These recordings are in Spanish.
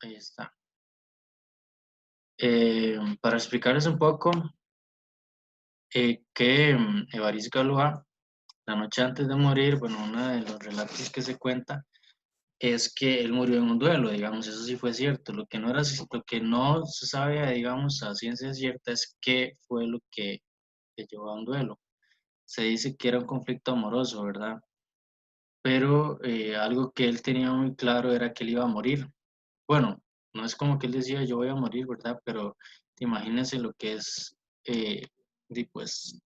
Ahí está. Para explicarles un poco, que Évariste Galois, la noche antes de morir, bueno, uno de los relatos que se cuenta es que él murió en un duelo, digamos, eso sí fue cierto. Lo que no se sabe, digamos, a ciencia cierta es qué fue lo que le llevó a un duelo. Se dice que era un conflicto amoroso, ¿verdad? Pero algo que él tenía muy claro era que él iba a morir. Bueno, no es como que él decía yo voy a morir, ¿verdad? Pero imagínense lo que es, eh, pues,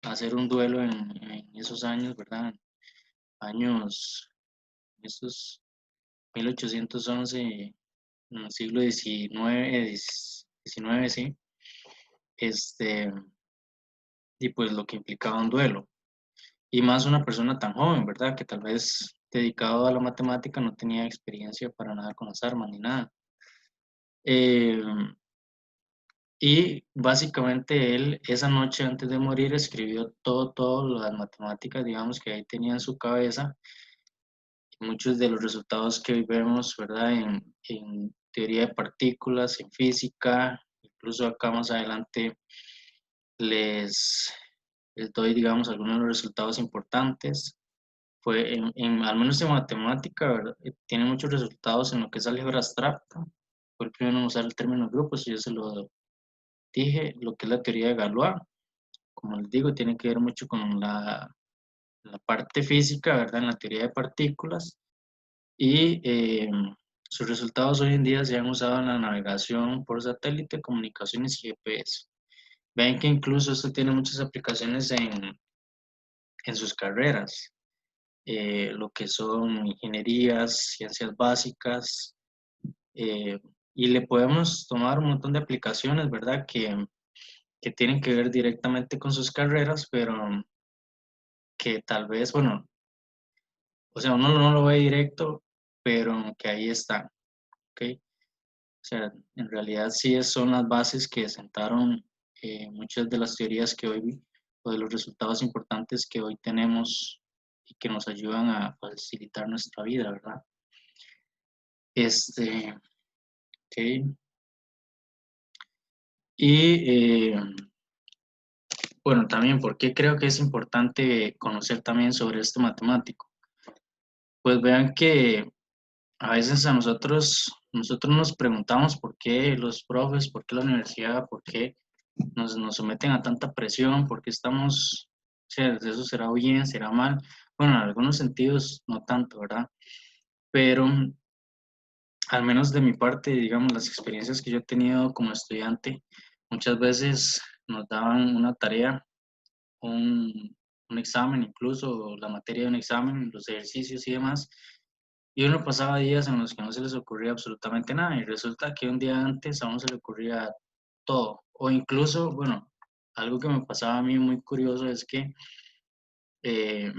hacer un duelo en esos años, ¿verdad? Años, estos 1811, en el siglo XIX, sí, este, y pues lo que implicaba un duelo. Y más una persona tan joven, ¿verdad? Que tal vez dedicado a la matemática no tenía experiencia para nada con las armas ni nada. Eh, y básicamente él esa noche antes de morir escribió todas las matemáticas, digamos, que ahí tenía en su cabeza. Muchos de los resultados que hoy vemos, ¿verdad? En teoría de partículas, en física, incluso acá más adelante les, les doy, digamos, algunos de los resultados importantes. Fue al menos en matemática, ¿verdad? Tiene muchos resultados en lo que es álgebra abstracta. Fue el primero en usar el término grupos, y yo se lo dije, lo que es la teoría de Galois. Como les digo, tiene que ver mucho con la parte física, ¿verdad? En la teoría de partículas. Y sus resultados hoy en día se han usado en la navegación por satélite, comunicaciones y GPS. Ven que incluso esto tiene muchas aplicaciones en sus carreras, lo que son ingenierías, ciencias básicas, eh, y le podemos tomar un montón de aplicaciones, ¿verdad? Que tienen que ver directamente con sus carreras, pero que tal vez, bueno, o sea, uno no lo ve directo, pero que ahí está, ¿ok? O sea, en realidad son las bases que sentaron muchas de las teorías que hoy, o de los resultados importantes que hoy tenemos y que nos ayudan a facilitar nuestra vida, ¿verdad? Ok. Y bueno, también, ¿por qué creo que es importante conocer también sobre este matemático? Pues vean que a veces nosotros nos preguntamos por qué los profes, por qué la universidad, por qué nos someten a tanta presión, por qué estamos, o sea, eso será bien, será mal. Bueno, en algunos sentidos no tanto, ¿verdad? Pero al menos de mi parte, digamos, las experiencias que yo he tenido como estudiante, muchas veces nos daban una tarea, un examen, incluso la materia de un examen, los ejercicios y demás, y uno pasaba días en los que no se les ocurría absolutamente nada, y resulta que un día antes a uno se le ocurría todo, o incluso, bueno, algo que me pasaba a mí muy curioso es que eh,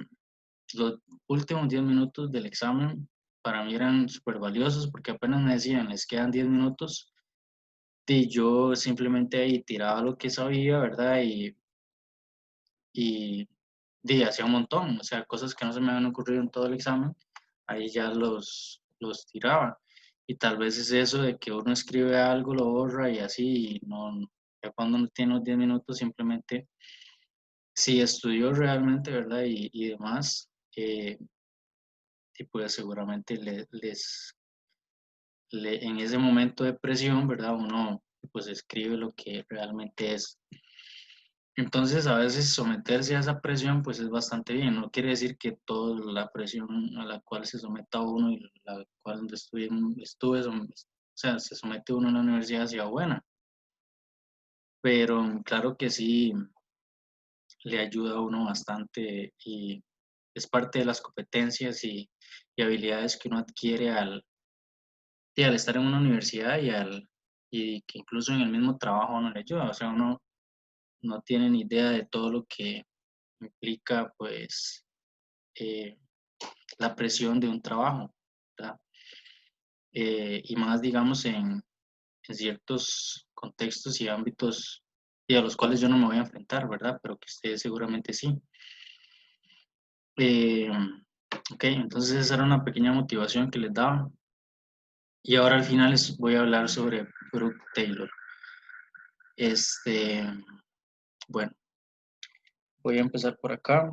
los últimos 10 minutos del examen para mí eran súper valiosos porque apenas me decían, les quedan 10 minutos, y yo simplemente ahí tiraba lo que sabía, ¿verdad? Y hacía un montón, o sea, cosas que no se me habían ocurrido en todo el examen, ahí ya los tiraba. Y tal vez es eso de que uno escribe algo, lo borra y así, y no, ya cuando no tiene los 10 minutos, simplemente, si estudió realmente, ¿verdad? Y demás, y pues seguramente en ese momento de presión, ¿verdad? Uno pues escribe lo que realmente es. Entonces, a veces someterse a esa presión, pues es bastante bien. No quiere decir que toda la presión a la cual se someta uno y la cual donde o sea, se somete uno en la universidad sea buena, pero claro que sí le ayuda a uno bastante y es parte de las competencias y habilidades que uno adquiere al estar en una universidad y que incluso en el mismo trabajo a uno le ayuda. O sea, uno no tiene ni idea de todo lo que implica, pues, eh, la presión de un trabajo, ¿verdad? Y más, digamos, en ciertos contextos y ámbitos y a los cuales yo no me voy a enfrentar, ¿verdad? Pero que usted seguramente sí. Eh, ok, entonces esa era una pequeña motivación que les daba. Y ahora al final les voy a hablar sobre Brooke Taylor. Este, bueno, voy a empezar por acá.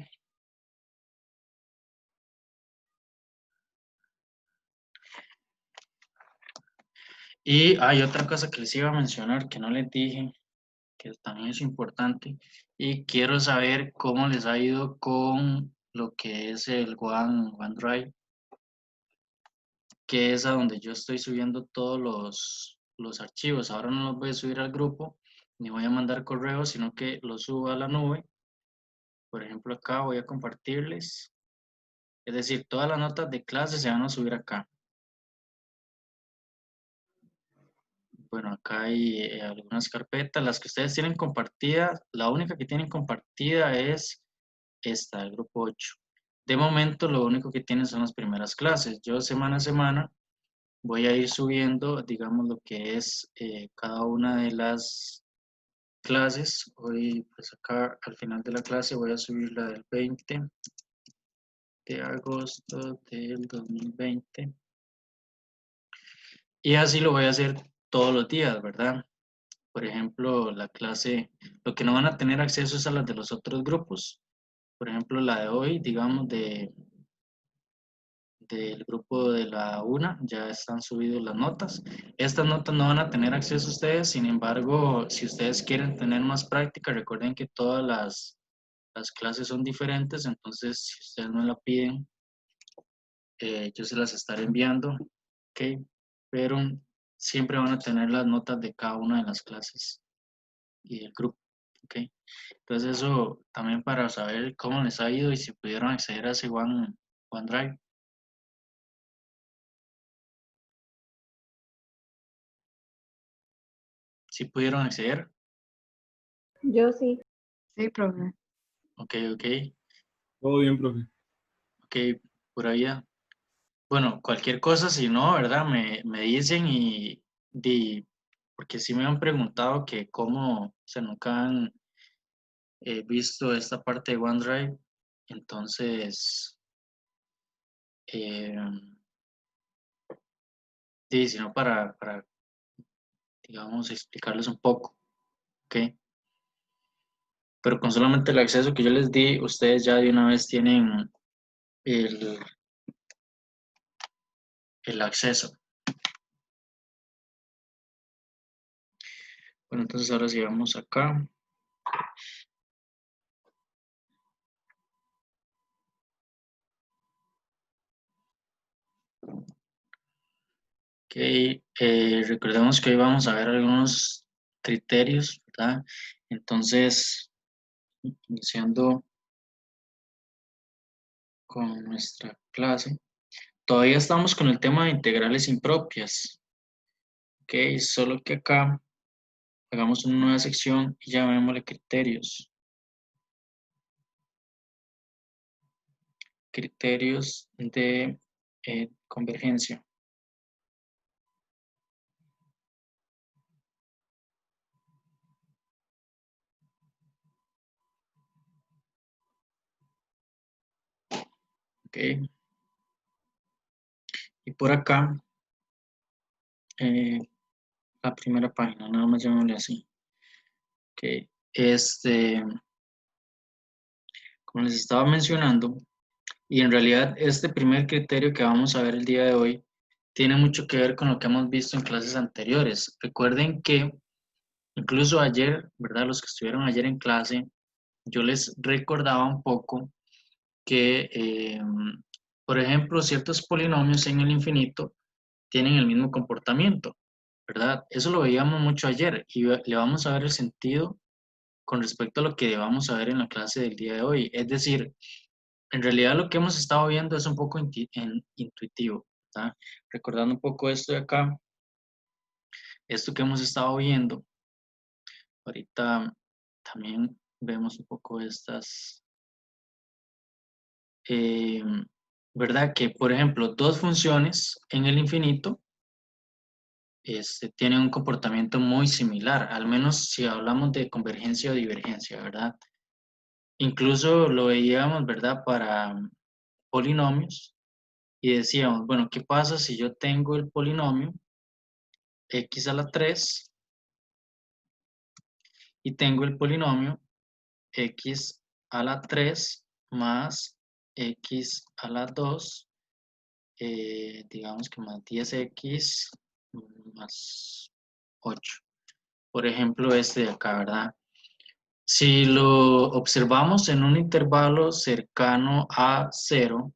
Y hay otra cosa que les iba a mencionar que no les dije, que también es importante, y quiero saber cómo les ha ido con lo que es el OneDrive, que es a donde yo estoy subiendo todos los archivos. Ahora no los voy a subir al grupo, ni voy a mandar correos, sino que los subo a la nube. Por ejemplo, acá voy a compartirles, es decir, todas las notas de clase se van a subir acá. Bueno, acá hay algunas carpetas, las que ustedes tienen compartidas, la única que tienen compartida es esta, el grupo 8. De momento, lo único que tienen son las primeras clases. Yo semana a semana voy a ir subiendo, digamos, lo que es cada una de las clases. Hoy, pues acá al final de la clase voy a subir la del 20 de agosto del 2020. Y así lo voy a hacer todos los días, ¿verdad? Por ejemplo, la clase, lo que no van a tener acceso es a las de los otros grupos. Por ejemplo, la de hoy, digamos, del grupo de la UNA, ya están subidas las notas. Estas notas no van a tener acceso ustedes, sin embargo, si ustedes quieren tener más práctica, recuerden que todas las clases son diferentes, entonces si ustedes no la piden, yo se las estaré enviando, ¿ok? Pero siempre van a tener las notas de cada una de las clases y del grupo, ¿ok? Entonces eso también para saber cómo les ha ido y si pudieron acceder a ese OneDrive. Si pudieron acceder, Yo sí. Sí, profe. ok, ok, Todo bien, profe. ok, por allá. Bueno, cualquier cosa, si no, ¿verdad? Me dicen porque sí me han preguntado que cómo, o sea, nunca han visto esta parte de OneDrive, entonces, eh, sí, sino para, digamos, explicarles un poco, ¿ok? Pero con solamente el acceso que yo les di, ustedes ya de una vez tienen el, el acceso. Bueno, entonces ahora sí vamos acá. Ok, recordemos que hoy vamos a ver algunos criterios, ¿verdad? Entonces, iniciando con nuestra clase, todavía estamos con el tema de integrales impropias, ok, solo que acá hagamos una nueva sección y llamémosle criterios, criterios de convergencia, ok, y por acá, eh, la primera página, nada más llamémosle así, ok, este, como les estaba mencionando, y en realidad este primer criterio que vamos a ver el día de hoy tiene mucho que ver con lo que hemos visto en clases anteriores. Recuerden que incluso ayer, ¿verdad? Los que estuvieron ayer en clase, yo les recordaba un poco que, por ejemplo, ciertos polinomios en el infinito tienen el mismo comportamiento, ¿verdad? Eso lo veíamos mucho ayer y le vamos a ver el sentido con respecto a lo que vamos a ver en la clase del día de hoy. Es decir, en realidad lo que hemos estado viendo es un poco intuitivo, ¿verdad? Recordando un poco esto de acá, esto que hemos estado viendo, ahorita también vemos un poco estas, eh, ¿verdad? Que, por ejemplo, dos funciones en el infinito tienen un comportamiento muy similar, al menos si hablamos de convergencia o divergencia, ¿verdad? Incluso lo veíamos, ¿verdad? Para polinomios, y decíamos, bueno, ¿qué pasa si yo tengo el polinomio x a la 3 y tengo el polinomio x a la 3 más x a la 2, digamos que más 10x más 8? Por ejemplo, este de acá, ¿verdad? Si lo observamos en un intervalo cercano a 0,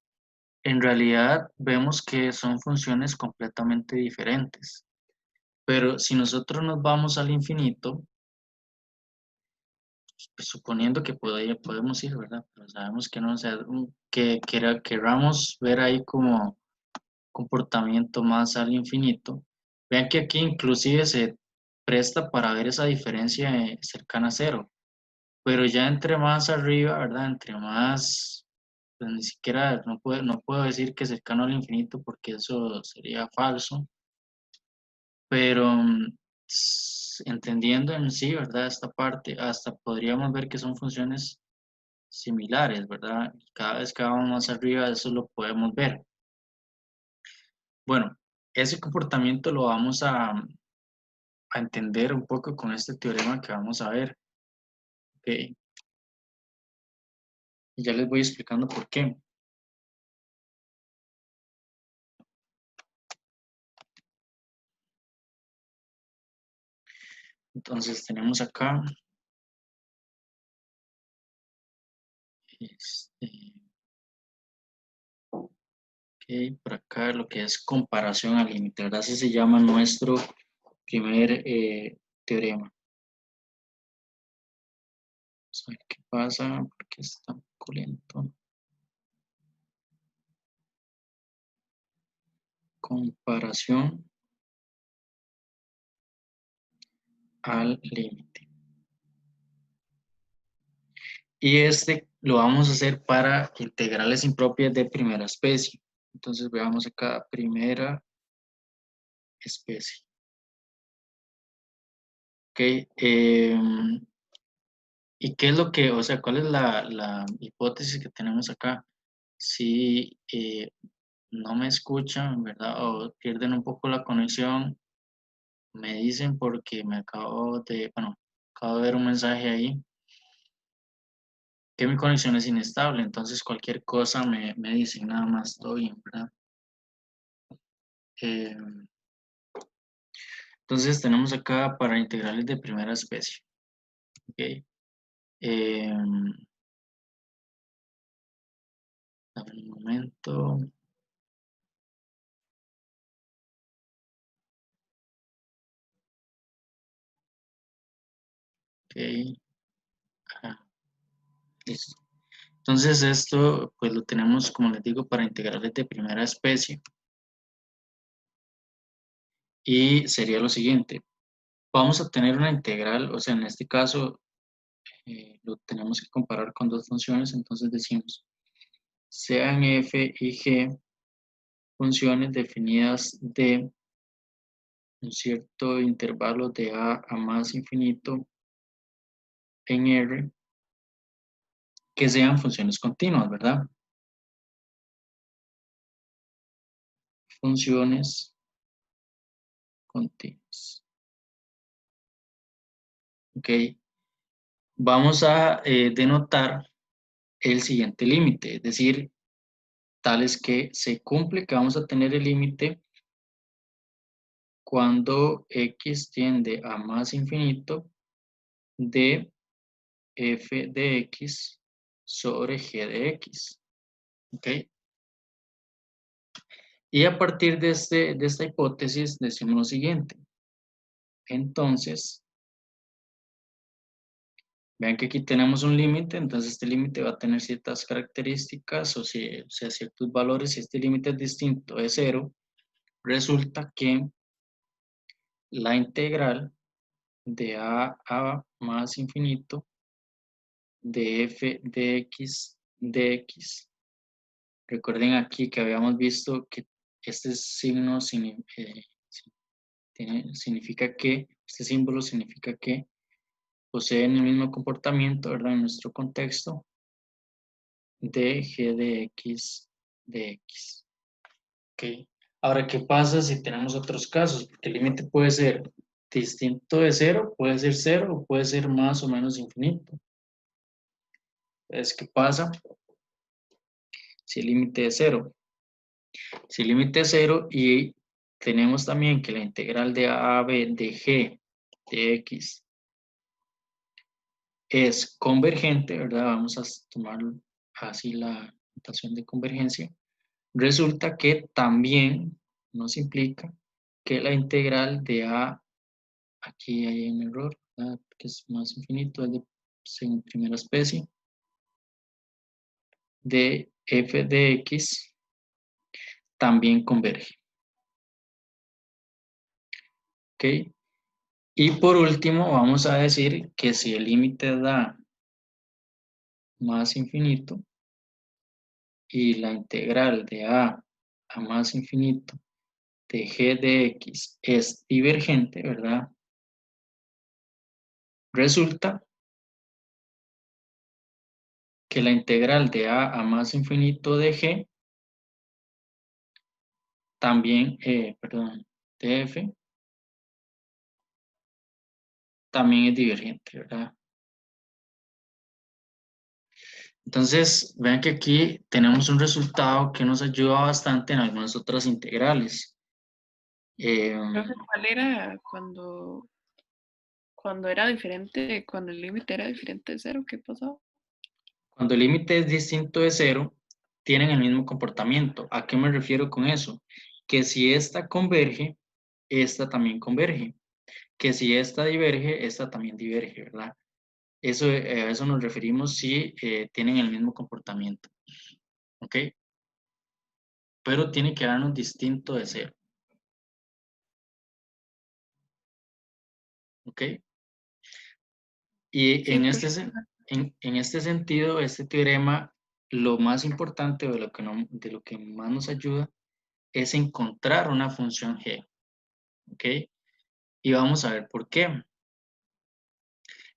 en realidad vemos que son funciones completamente diferentes. Pero si nosotros nos vamos al infinito, pues, suponiendo que podemos ir, ¿verdad? Pero sabemos que no, o sea, queramos ver ahí como comportamiento más al infinito. Vean que aquí inclusive se presta para ver esa diferencia cercana a 0. Pero ya entre más arriba, ¿verdad? Entre más, pues ni siquiera, no puedo decir que cercano al infinito porque eso sería falso, pero entendiendo en sí, ¿verdad? Esta parte, hasta podríamos ver que son funciones similares, ¿verdad? Cada vez que vamos más arriba, eso lo podemos ver. Bueno, ese comportamiento lo vamos a entender un poco con este teorema que vamos a ver. ¿Ok? Y ya les voy explicando por qué. Entonces tenemos acá este, ok, por acá lo que es comparación al límite, ¿verdad? Así se llama nuestro primer teorema. Vamos a ver qué pasa, porque está un poco lento. Comparación al límite. Y este lo vamos a hacer para integrales impropias de primera especie. Entonces veamos acá, primera especie. Ok, ¿y qué es lo que, o sea, cuál es la hipótesis que tenemos acá? Si no me escuchan, ¿verdad? O pierden un poco la conexión, me dicen porque acabo de ver un mensaje ahí que mi conexión es inestable, entonces cualquier cosa me dicen, nada más, todo bien, ¿verdad? Eh, entonces tenemos acá para integrales de primera especie, ¿ok? Eh, dame un momento, ok, ajá, listo. Entonces esto pues lo tenemos, como les digo, para integrales de primera especie y sería lo siguiente. Vamos a tener una integral, o sea, en este caso lo tenemos que comparar con dos funciones, entonces decimos, sean f y g funciones definidas de un cierto intervalo de a más infinito en R, que sean funciones continuas, ¿verdad? Funciones continuas. Ok, vamos a denotar el siguiente límite, es decir, tales que se cumple que vamos a tener el límite cuando x tiende a más infinito de f de x sobre g de x. ¿Ok? Y a partir de esta hipótesis decimos lo siguiente. Entonces, vean que aquí tenemos un límite, entonces este límite va a tener ciertas características, o sea, ciertos valores. Si este límite es distinto de 0, resulta que la integral de a más infinito de f de x. Recuerden aquí que habíamos visto que este signo significa que, este símbolo significa que poseen el mismo comportamiento, ¿verdad? En nuestro contexto de g de x de x. Ok. Ahora, ¿qué pasa si tenemos otros casos? Porque el límite puede ser distinto de cero, puede ser cero o puede ser más o menos infinito. Entonces, ¿qué pasa si el límite es cero? Si el límite es cero y tenemos también que la integral de a b de g de x es convergente, ¿verdad? Vamos a tomar así la notación de convergencia. Resulta que también nos implica que la integral de a, aquí hay un error, ¿verdad? Que es más infinito, es de según primera especie, de f de x también converge. ¿Ok? Y por último, vamos a decir que si el límite da más infinito y la integral de a más infinito de g de x es divergente, ¿verdad? Resulta que la integral de a más infinito de g también, perdón, de f también es divergente, ¿verdad? Entonces, vean que aquí tenemos un resultado que nos ayuda bastante en algunas otras integrales. Profe, ¿cuál era cuando era diferente, cuando el límite era diferente de cero? ¿Qué pasó? Cuando el límite es distinto de cero, tienen el mismo comportamiento. ¿A qué me refiero con eso? Que si esta converge, esta también converge. Que si esta diverge, esta también diverge, ¿verdad? Eso, a eso nos referimos si tienen el mismo comportamiento. ¿Ok? Pero tiene que darnos distinto de cero. ¿Ok? Y Sí, en profe. en este sentido, este teorema, lo más importante de de lo que más nos ayuda es encontrar una función g. ¿Ok? Y vamos a ver por qué.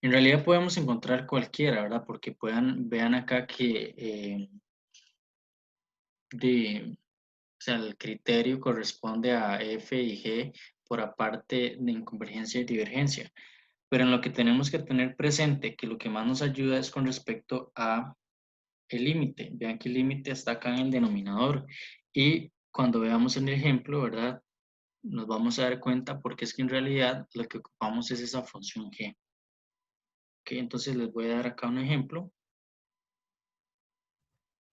En realidad podemos encontrar cualquiera, ¿verdad? Porque vean acá que o sea, el criterio corresponde a f y g por aparte de convergencia y divergencia. Pero en lo que tenemos que tener presente que lo que más nos ayuda es con respecto a el límite. Vean que el límite está acá en el denominador. Y cuando veamos en el ejemplo, ¿verdad? Nos vamos a dar cuenta porque es que en realidad lo que ocupamos es esa función g. Ok, entonces les voy a dar acá un ejemplo.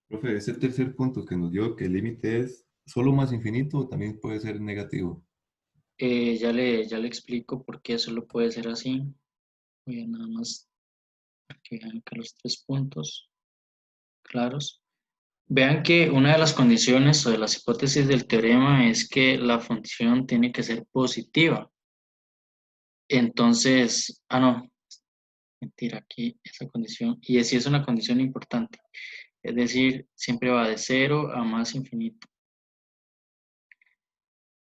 Profe, ese tercer punto que nos dio que el límite es solo más infinito o también puede ser negativo. Ya le explico por qué solo puede ser así. Voy a nada más que vean acá los tres puntos claros. Vean que una de las condiciones o de las hipótesis del teorema es que la función tiene que ser positiva. Entonces, no, mentira, aquí esa condición, y así es una condición importante. Es decir, siempre va de cero a más infinito.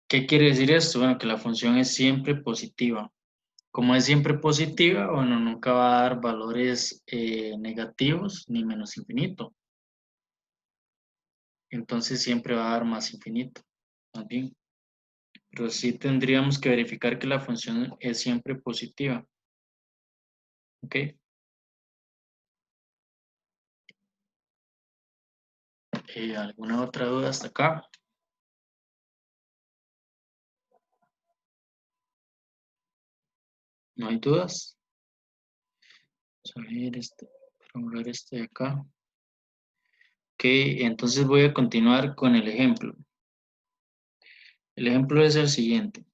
¿Qué quiere decir esto? Bueno, que la función es siempre positiva. Como es siempre positiva, bueno, nunca va a dar valores negativos ni menos infinito. Entonces siempre va a dar más infinito, más bien. Pero sí tendríamos que verificar que la función es siempre positiva. ¿Ok? ¿Alguna otra duda hasta acá? ¿No hay dudas? Vamos a ver formular este de acá. Ok, entonces voy a continuar con el ejemplo. El ejemplo es el siguiente.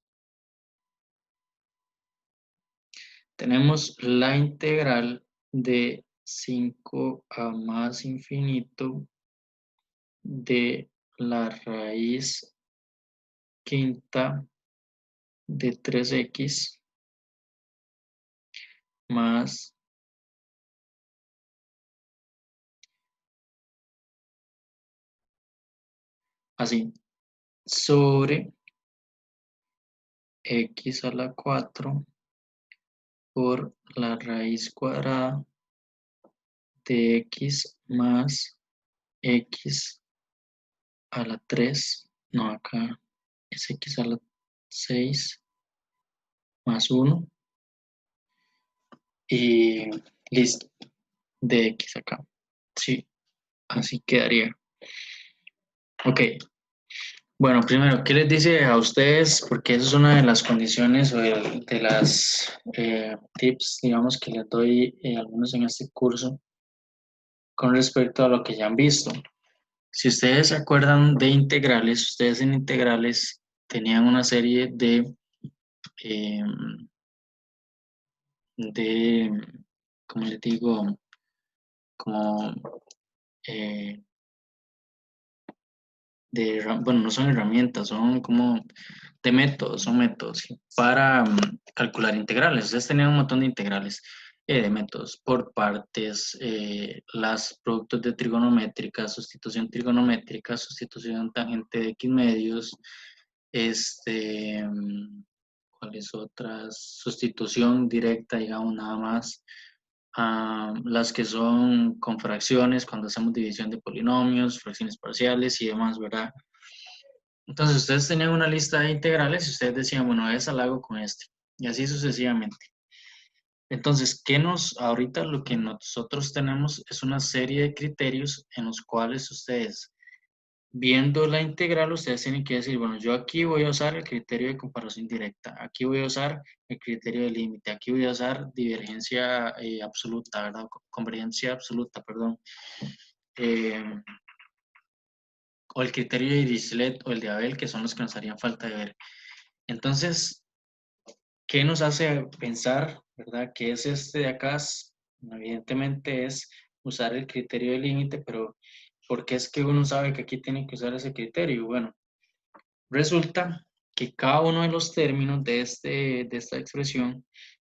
Tenemos la integral de 5 a más infinito de la raíz quinta de 3x más así sobre x a la 4 por la raíz cuadrada de x más x a la 3 No, acá es x a la 6 más 1 y listo, de x acá. Sí, así quedaría. Ok, bueno, primero, ¿qué les dice a ustedes? Porque esa es una de las condiciones o de las tips, digamos, que les doy algunos en este curso con respecto a lo que ya han visto. Si ustedes se acuerdan de integrales, ustedes en integrales tenían una serie eh, de, como les digo, como eh, bueno, no son herramientas, son como de métodos, son métodos ¿sí? Para calcular integrales. Ustedes tenían un montón de integrales de métodos por partes, las productos de trigonométrica, sustitución tangente de x medios, ¿cuáles otras? Sustitución directa, digamos, nada más. Las que son con fracciones, cuando hacemos división de polinomios, fracciones parciales y demás, ¿verdad? Entonces, ustedes tenían una lista de integrales y ustedes decían, bueno, esa la hago con este, y así sucesivamente. Entonces, ahorita lo que nosotros tenemos es una serie de criterios en los cuales ustedes, viendo la integral, ustedes tienen que decir, bueno, yo aquí voy a usar el criterio de comparación directa, aquí voy a usar el criterio de límite, aquí voy a usar divergencia absoluta, ¿verdad? Convergencia absoluta, perdón. Eh, o el criterio de Dirichlet o el de Abel, que son los que nos harían falta de ver. Entonces, ¿qué nos hace pensar, verdad? Que es este de acá? Evidentemente es usar el criterio de límite, pero ¿por qué es que uno sabe que aquí tiene que usar ese criterio? Bueno, resulta que cada uno de los términos de esta expresión,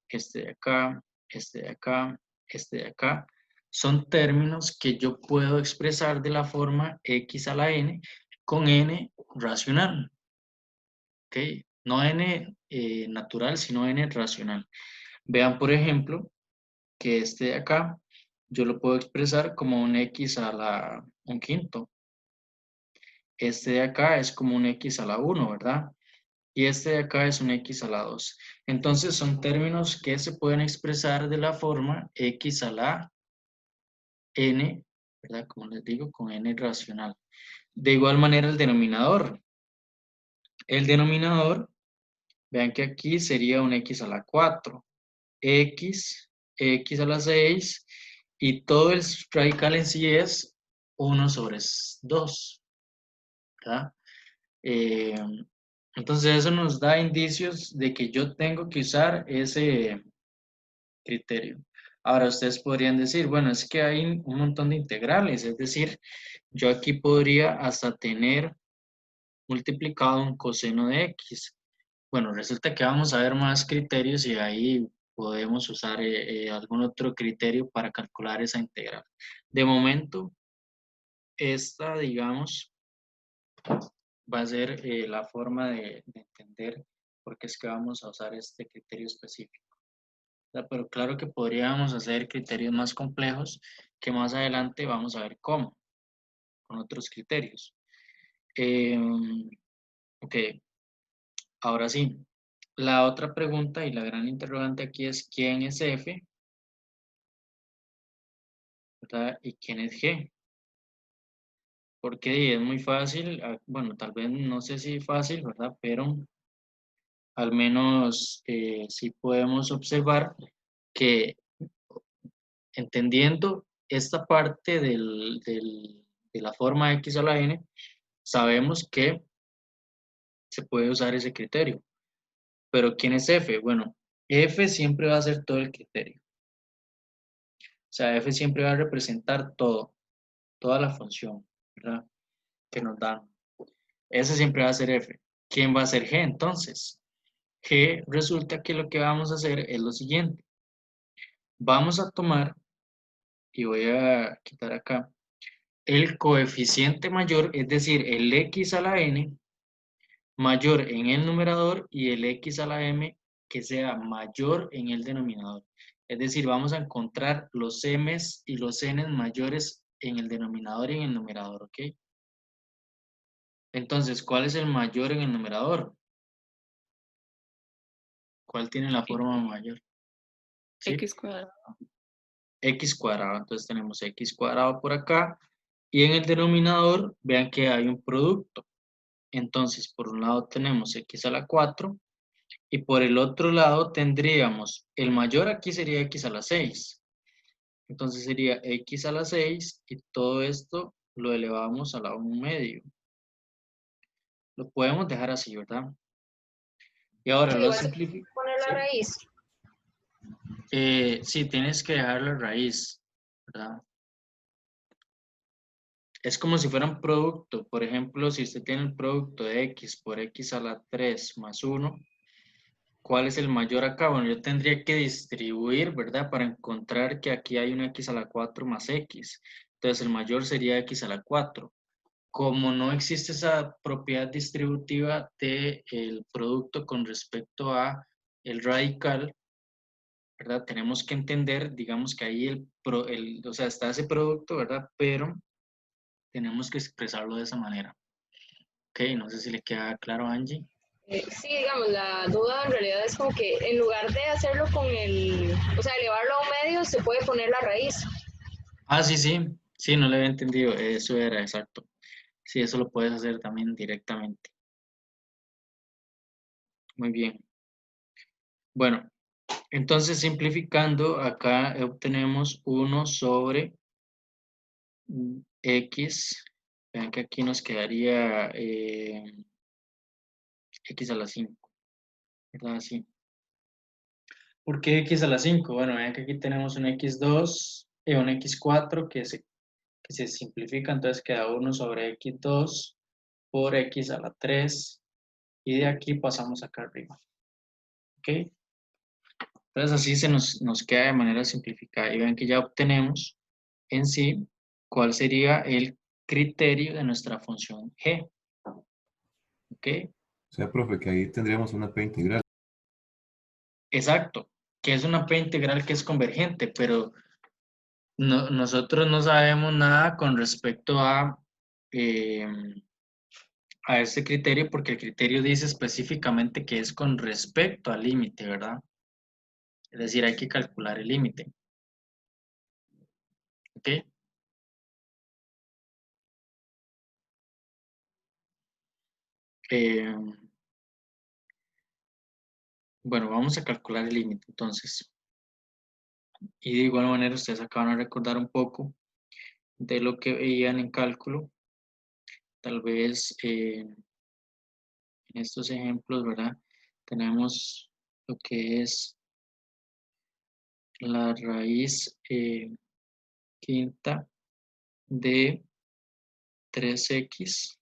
este de acá, este de acá, este de acá, son términos que yo puedo expresar de la forma x a la n con n racional. ¿Ok? No n natural, sino n racional. Vean, por ejemplo, que este de acá, yo lo puedo expresar como un x a la un quinto. Este de acá es como un x a la 1, ¿verdad? Y este de acá es un x a la 2. Entonces son términos que se pueden expresar de la forma x a la n, ¿verdad? Como les digo, con n racional. De igual manera el denominador. El denominador, vean que aquí sería un x a la 4. X a la 6 y todo el radical en sí es 1 sobre 2, ¿verdad? Eh, entonces eso nos da indicios de que yo tengo que usar ese criterio. Ahora ustedes podrían decir, bueno, es que hay un montón de integrales, es decir, yo aquí podría hasta tener multiplicado un coseno de x. Bueno, resulta que vamos a ver más criterios y ahí podemos usar algún otro criterio para calcular esa integral. De momento, esta, digamos, va a ser la forma de entender por qué es que vamos a usar este criterio específico. Pero claro que podríamos hacer criterios más complejos que más adelante vamos a ver cómo, con otros criterios. Ok, ahora sí. La otra pregunta y la gran interrogante aquí es ¿quién es F? ¿Verdad? ¿Y quién es G? Porque es muy fácil, bueno, tal vez no sé si fácil, ¿verdad? Pero al menos sí podemos observar que entendiendo esta parte de la forma x a la n, sabemos que se puede usar ese criterio. Pero ¿quién es F? Bueno, F siempre va a ser todo el criterio. O sea, F siempre va a representar todo, toda la función, ¿verdad? Que nos dan. Ese siempre va a ser F. ¿Quién va a ser G entonces? G resulta que lo que vamos a hacer es lo siguiente. Vamos a tomar, y voy a quitar acá, el coeficiente mayor, es decir, el x a la n, mayor en el numerador y el x a la m que sea mayor en el denominador. Es decir, vamos a encontrar los m's y los n's mayores en el denominador y en el numerador, ¿ok? Entonces, ¿cuál es el mayor en el numerador? ¿Cuál tiene la forma mayor? ¿Sí? X cuadrado. X cuadrado. Entonces tenemos X cuadrado por acá. Y en el denominador, vean que hay un producto. Entonces, por un lado tenemos X a la 4. Y por el otro lado tendríamos, el mayor aquí sería X a la 6. Entonces sería X a la 6 y todo esto lo elevamos a la 1/2. Lo podemos dejar así, ¿verdad? Y ahora Pero lo igual se puede simplifico. poner la raíz. Sí, tienes que dejar la raíz, ¿verdad? Es como si fuera un producto. Por ejemplo, si usted tiene el producto de X por X a la 3 más 1, ¿cuál es el mayor acá? Bueno, yo tendría que distribuir, ¿verdad? Para encontrar que aquí hay un X a la 4 más X. Entonces, el mayor sería X a la 4. Como no existe esa propiedad distributiva del producto con respecto a el radical, ¿verdad? Tenemos que entender, digamos que ahí o sea, está ese producto, ¿verdad? Pero tenemos que expresarlo de esa manera. Ok, no sé si le queda claro a Angie. Sí, digamos, la duda en realidad es como que en lugar de hacerlo con o sea, elevarlo a un medio, se puede poner la raíz. Ah, sí, sí, sí, no le había entendido, eso era exacto. Sí, eso lo puedes hacer también directamente. Muy bien. Bueno, entonces simplificando, acá obtenemos 1 sobre X. Vean que aquí nos quedaría X a la 5, ¿verdad? Así. ¿Por qué X a la 5? Bueno, vean que aquí tenemos un X2 y un X4 que se simplifica, entonces queda 1 sobre X2 por X a la 3 y de aquí pasamos acá arriba. ¿Ok? Entonces así nos queda de manera simplificada y ven que ya obtenemos en sí cuál sería el criterio de nuestra función g. ¿Ok? O sea, profe, que ahí tendríamos una P integral. Exacto, que es una p integral que es convergente, pero nosotros no sabemos nada con respecto eh, a este criterio porque el criterio dice específicamente que es con respecto al límite, ¿verdad? Es decir, hay que calcular el límite. ¿Ok? Eh, bueno, vamos a calcular el límite entonces. Y de igual manera ustedes acaban de recordar un poco de lo que veían en cálculo. Tal vez en estos ejemplos, ¿verdad? Tenemos lo que es la raíz quinta de 3x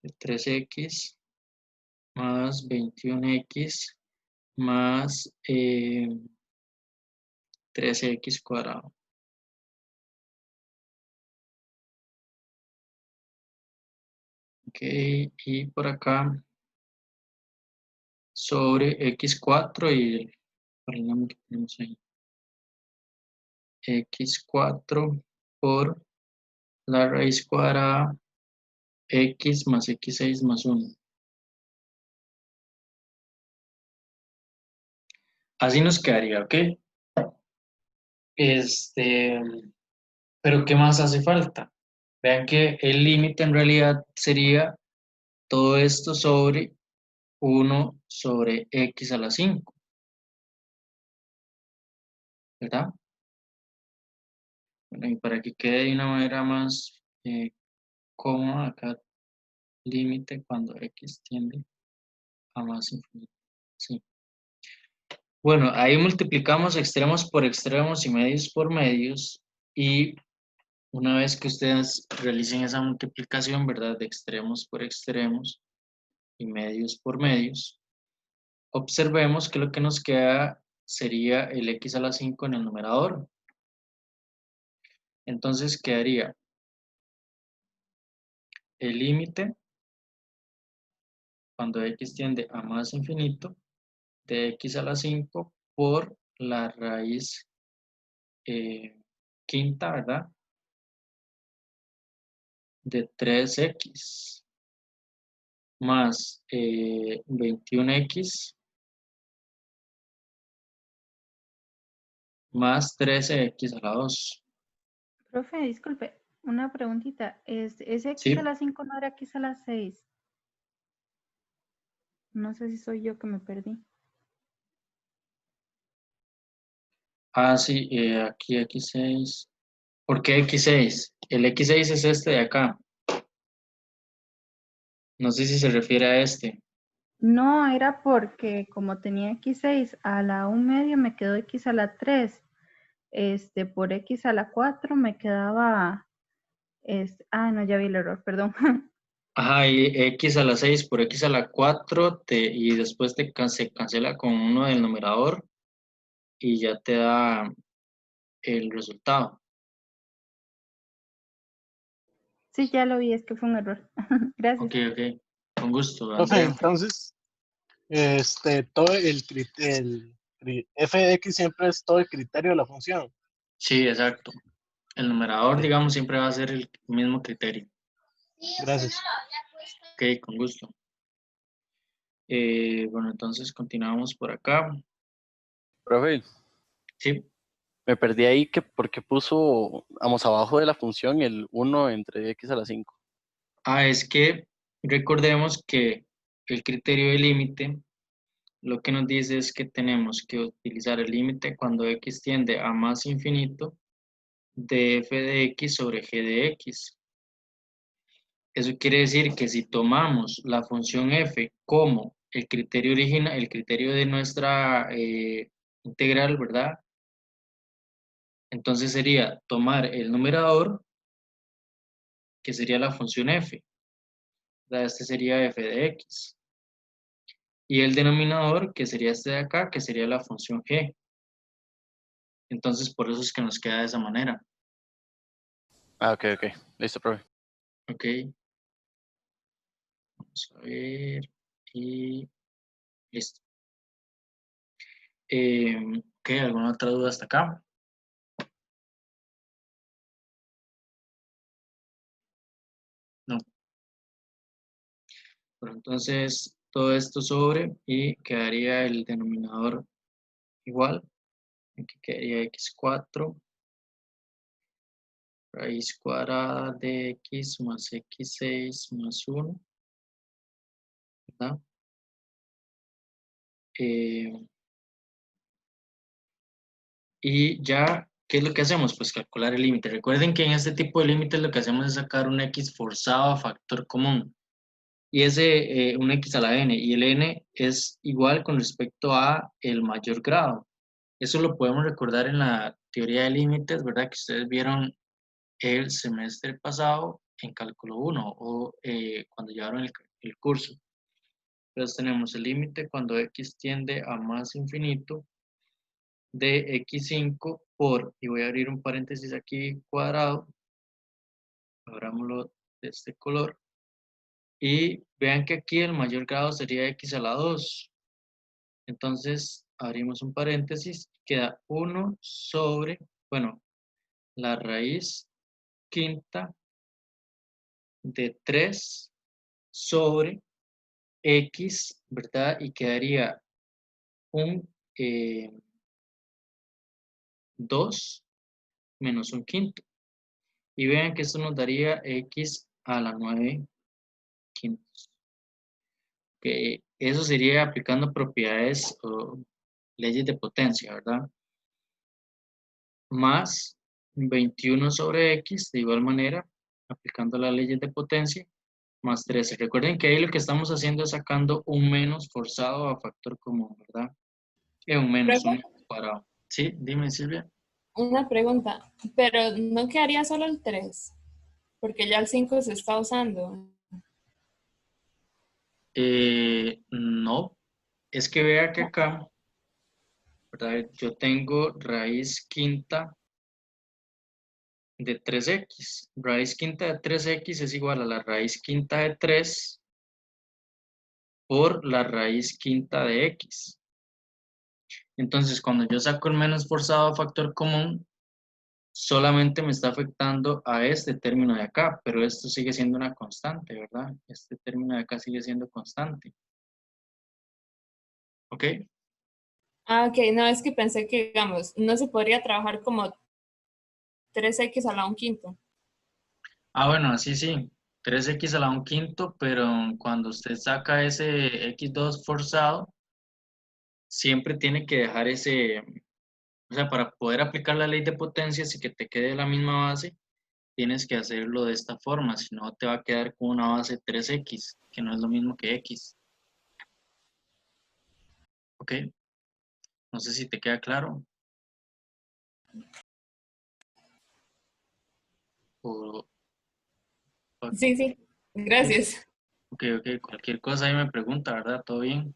de 3x más 21x más 13x cuadrado. Ok, y por acá sobre x4 y el polinomio que tenemos ahí. X4 por la raíz cuadrada x más x6 más 1. Así nos quedaría, ¿ok? Pero ¿qué más hace falta? Vean que el límite en realidad sería todo esto sobre 1 sobre x a la 5, ¿verdad? Bueno, y para que quede de una manera más cómoda, acá límite cuando x tiende a más infinito. Sí. Bueno, ahí multiplicamos extremos por extremos y medios por medios y una vez que ustedes realicen esa multiplicación, ¿verdad? De extremos por extremos y medios por medios, observemos que lo que nos queda sería el x a la 5 en el numerador. Entonces quedaría el límite cuando x tiende a más infinito de x a la 5 por la raíz quinta, ¿verdad? De 3x más 21x más 13x a la 2. Profe, disculpe, una preguntita. ¿Ese x a Sí. la 5 no era x a la 6? No sé si soy yo que me perdí. Ah, sí, aquí x6. ¿Por qué x6? El x6 es este de acá. No sé si se refiere a este. No, era porque como tenía x6 a la 1/2 me quedó x a la 3. Por x a la 4 me quedaba... no, ya vi el error, perdón. Ajá, y x a la 6 por x a la 4 y después se cancela con uno del numerador y ya te da el resultado. Sí, ya lo vi, es que fue un error. Gracias. Ok, ok. Con gusto, Profe, Andrea. entonces, todo el f de x siempre es todo el criterio de la función. Sí, exacto. El numerador, Ok, digamos, siempre va a ser el mismo criterio. gracias. Ok, con gusto. Bueno, entonces continuamos por acá. Profe, Sí. me perdí ahí que porque puso, vamos, abajo de la función el 1 entre x a la 5. Ah, es que recordemos que el criterio de límite lo que nos dice es que tenemos que utilizar el límite cuando x tiende a más infinito de f de x sobre g de x. Eso quiere decir que si tomamos la función f como el criterio original, el criterio de nuestra integral, ¿verdad? Entonces sería tomar el numerador, que sería la función f, ¿verdad? Este sería f de x. Y el denominador, que sería este de acá, que sería la función g. Entonces por eso es que nos queda de esa manera. Ah, ok, ok. Listo, profe. Ok, vamos a ver. Y listo. Ok, ¿alguna otra duda hasta acá? No. Pero entonces todo esto sobre y quedaría el denominador igual. Aquí quedaría x4 raíz cuadrada de x más x6 más 1, ¿verdad? Y ya, ¿qué es lo que hacemos? Pues calcular el límite. Recuerden que en este tipo de límites lo que hacemos es sacar un x forzado a factor común. Y ese, un x a la n. Y el n es igual con respecto a el mayor grado. Eso lo podemos recordar en la teoría de límites, ¿verdad? Que ustedes vieron el semestre pasado en cálculo 1 o cuando llevaron el curso. Entonces tenemos el límite cuando x tiende a más infinito de x5 por, y voy a abrir un paréntesis aquí cuadrado, abrámoslo de este color, y vean que aquí el mayor grado sería x a la 2. Entonces abrimos un paréntesis, queda 1 sobre, bueno, la raíz quinta de 3 sobre x, ¿verdad? Y quedaría un 2 menos un quinto. Y vean que esto nos daría x a la 9 quintos. Que eso sería aplicando propiedades o leyes de potencia, ¿verdad? Más 21 sobre x, de igual manera, aplicando las leyes de potencia, más 13. Recuerden que ahí lo que estamos haciendo es sacando un menos forzado a factor común, ¿verdad? Un menos, un Profe, cuadrado. Sí, dime, Silvia. una pregunta, pero no quedaría solo el 3, porque ya el 5 se está usando. No, es que vea que acá, ¿verdad? Yo tengo raíz quinta de 3x. Raíz quinta de 3x es igual a la raíz quinta de 3 por la raíz quinta de x. Entonces, cuando yo saco el menos forzado a factor común, solamente me está afectando a este término de acá, pero esto sigue siendo una constante, ¿verdad? Este término de acá sigue siendo constante. ¿Ok? Ah, ok, no, es que pensé que, digamos, no se podría trabajar como 3x a la 1/5. Ah, bueno, así sí. 3x a la 1/5, pero cuando usted saca ese x2 forzado, siempre tiene que dejar ese, o sea, para poder aplicar la ley de potencias y que te quede la misma base, tienes que hacerlo de esta forma, si no te va a quedar con una base 3x, que no es lo mismo que x. ¿Ok? No sé si te queda claro. O, Sí, sí, gracias. ok, cualquier cosa ahí me pregunta, ¿verdad? ¿Todo bien?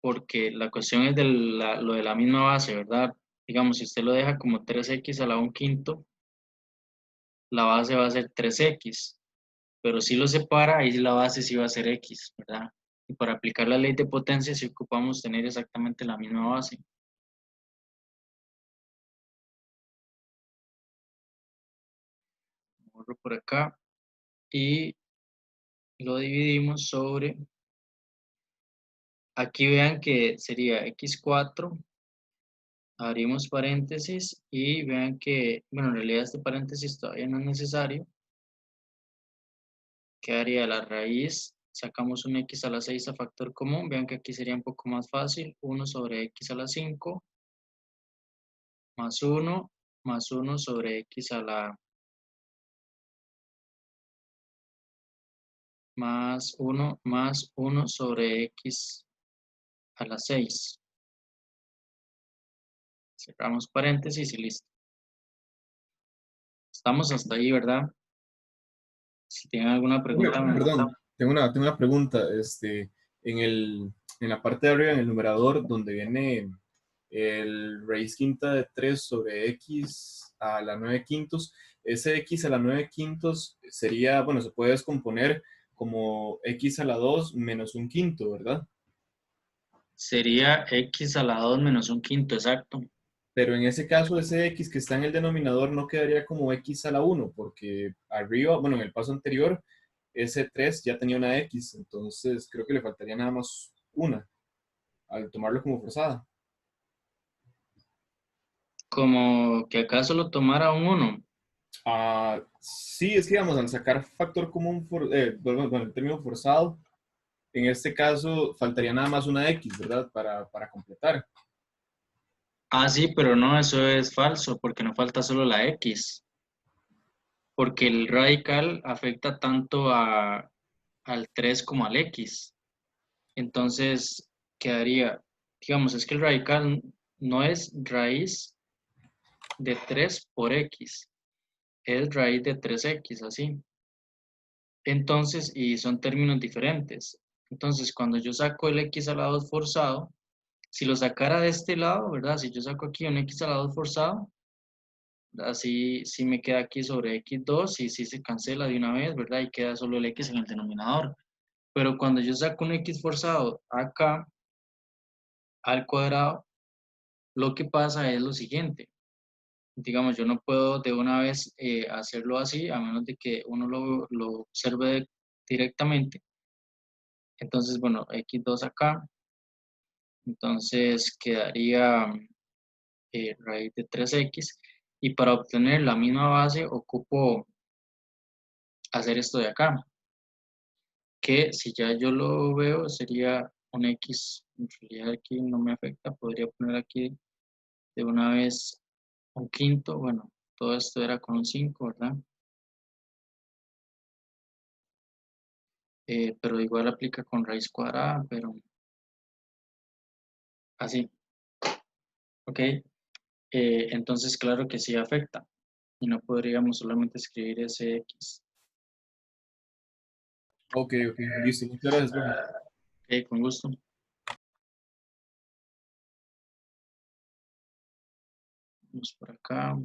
Porque la cuestión es lo de la misma base, ¿verdad? Digamos, si usted lo deja como 3x a la 1/5, la base va a ser 3x, pero si lo separa, ahí la base sí va a ser x, ¿verdad? Y para aplicar la ley de potencia sí ocupamos tener exactamente la misma base. Borro por acá y lo dividimos sobre, aquí vean que sería x4, abrimos paréntesis y vean que, bueno, en realidad este paréntesis todavía no es necesario. Quedaría la raíz, sacamos un x a la 6 a factor común, vean que aquí sería un poco más fácil, 1 sobre x a la 5, más 1, más 1 sobre x a la, más 1 sobre x a la 6. Cerramos paréntesis y listo. Estamos hasta ahí, ¿verdad? Si tienen alguna pregunta, me Perdón, tengo una pregunta. En la parte de arriba, en el numerador, donde viene el raíz quinta de 3 sobre x a la 9 quintos, ese x a la 9 quintos sería, bueno, se puede descomponer como x a la 2 menos un quinto, ¿verdad? sería x a la 2 menos un quinto, exacto. Pero en ese caso, ese x que está en el denominador no quedaría como x a la 1, porque arriba, bueno, en el paso anterior, ese 3 ya tenía una x, entonces creo que le faltaría nada más una al tomarlo como forzada. Como que acaso lo tomara un 1. Sí, es que digamos, al sacar factor común, bueno, el término forzado, en este caso faltaría nada más una x, ¿verdad? Para completar. Ah, sí, pero no, eso es falso, porque no falta solo la x. Porque el radical afecta tanto al 3 como al x. Entonces, quedaría, digamos, es que el radical no es raíz de 3 por x, es raíz de 3x, así. Entonces, y son términos diferentes. Entonces, cuando yo saco el x a la 2 forzado, si lo sacara de este lado, ¿verdad? Si yo saco aquí un x a la 2 forzado, así sí me queda aquí sobre x2 y sí se cancela de una vez, ¿verdad? Y queda solo el x en el denominador. Pero cuando yo saco un x forzado acá al cuadrado, lo que pasa es lo siguiente. Digamos, yo no puedo de una vez hacerlo así, a menos de que uno lo observe directamente. Entonces, bueno, x2 acá. Entonces quedaría raíz de 3x. Y para obtener la misma base, ocupo hacer esto de acá. Que si ya yo lo veo, sería un x. En realidad aquí no me afecta. Podría poner aquí de una vez un quinto. Bueno, todo esto era con un 5, ¿verdad? Pero igual aplica con raíz cuadrada, pero así, ¿ok? Entonces, claro que sí afecta. Y no podríamos solamente escribir ese x. Ok, listo. Muchas gracias, profe. Ok, con gusto. Vamos por acá.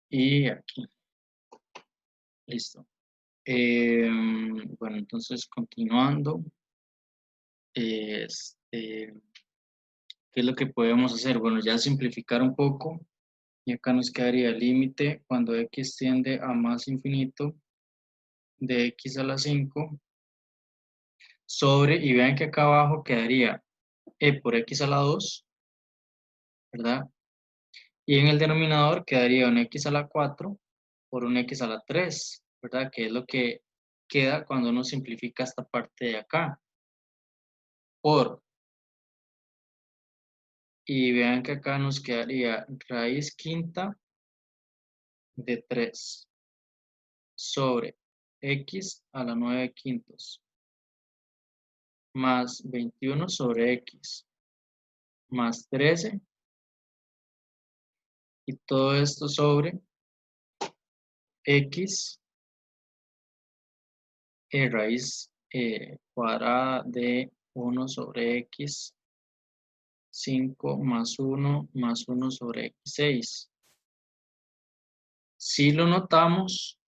Y aquí. Listo. Bueno, entonces continuando. ¿qué es lo que podemos hacer? Bueno, ya simplificar un poco. Y acá nos quedaría el límite cuando x tiende a más infinito de x a la 5 sobre, y vean que acá abajo quedaría e por x a la 2, ¿verdad? Y en el denominador quedaría un x a la 4 por un x a la 3, ¿verdad? Que es lo que queda cuando uno simplifica esta parte de acá. Por, y vean que acá nos quedaría raíz quinta de 3 sobre x a la 9 quintos más 21 sobre x más 13 y todo esto sobre x raíz cuadrada de 1 sobre x 5 más 1 sobre x6. Si lo notamos,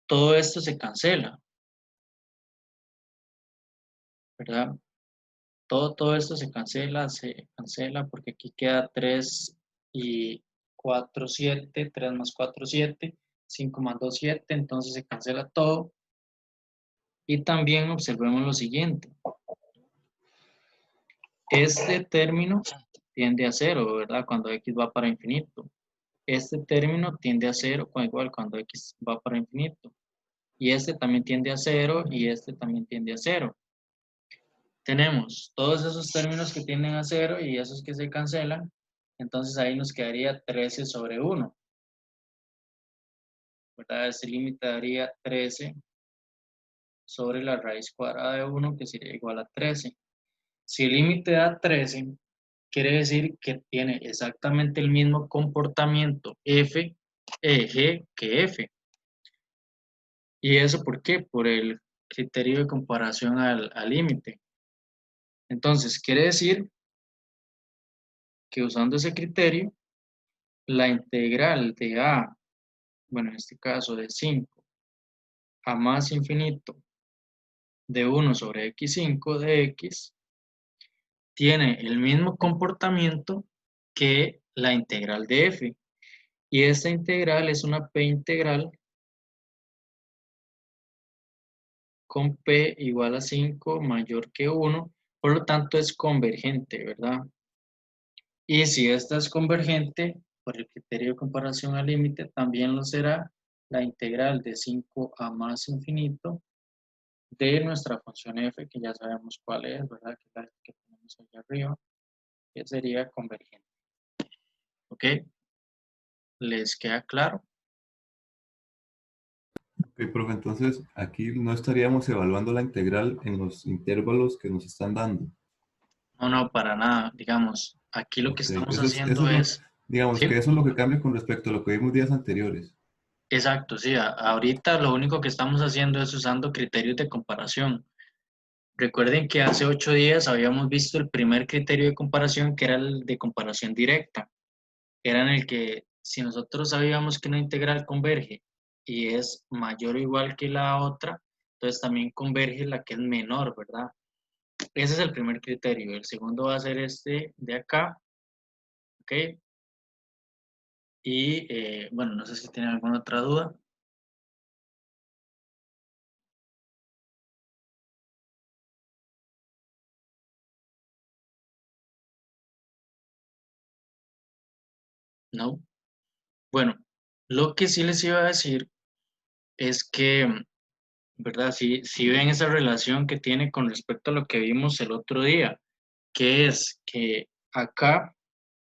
todo esto se cancela, ¿verdad? Todo esto se cancela porque aquí queda 3 y 4, 7, 3 más 4, 7, 5 más 2, 7, entonces se cancela todo. Y también observemos lo siguiente. Este término tiende a 0, ¿verdad? Cuando x va para infinito. Este término tiende a 0 igual cuando x va para infinito. Y este también tiende a 0 y este también tiende a 0. Tenemos todos esos términos que tienden a 0 y esos que se cancelan. Entonces ahí nos quedaría 13 sobre 1. ¿Verdad? Este límite daría 13 sobre la raíz cuadrada de 1, que sería igual a 13. Si el límite da 13, quiere decir que tiene exactamente el mismo comportamiento g que f. ¿Y eso por qué? Por el criterio de comparación al límite. Entonces, quiere decir que usando ese criterio, la integral de a, bueno, en este caso de 5 a más infinito de 1 sobre x5 de x, tiene el mismo comportamiento que la integral de f. Y esta integral es una p integral con p igual a 5 mayor que 1, por lo tanto es convergente, ¿verdad? Y si esta es convergente, por el criterio de comparación al límite, también lo será la integral de 5 a más infinito de nuestra función f, que ya sabemos cuál es, ¿verdad? Que es la que tenemos allá arriba, que sería convergente. ¿Ok? ¿Les queda claro? Ok, profe, entonces aquí no estaríamos evaluando la integral en los intervalos que nos están dando. No, no, para nada. Digamos, aquí lo que Ok, estamos eso haciendo es lo, es, digamos ¿sí? que eso es lo que cambia con respecto a lo que vimos días anteriores. Exacto, sí. Ahorita lo único que estamos haciendo es usando criterios de comparación. Recuerden que hace 8 días habíamos visto el primer criterio de comparación, que era el de comparación directa. Era en el que si nosotros sabíamos que una integral converge y es mayor o igual que la otra, entonces también converge la que es menor, ¿verdad? Ese es el primer criterio. El segundo va a ser este de acá, ¿ok? Y bueno, no sé si tienen alguna otra duda. ¿No? Bueno, lo que sí les iba a decir es que, ¿verdad? Si ven esa relación que tiene con respecto a lo que vimos el otro día, que es que acá,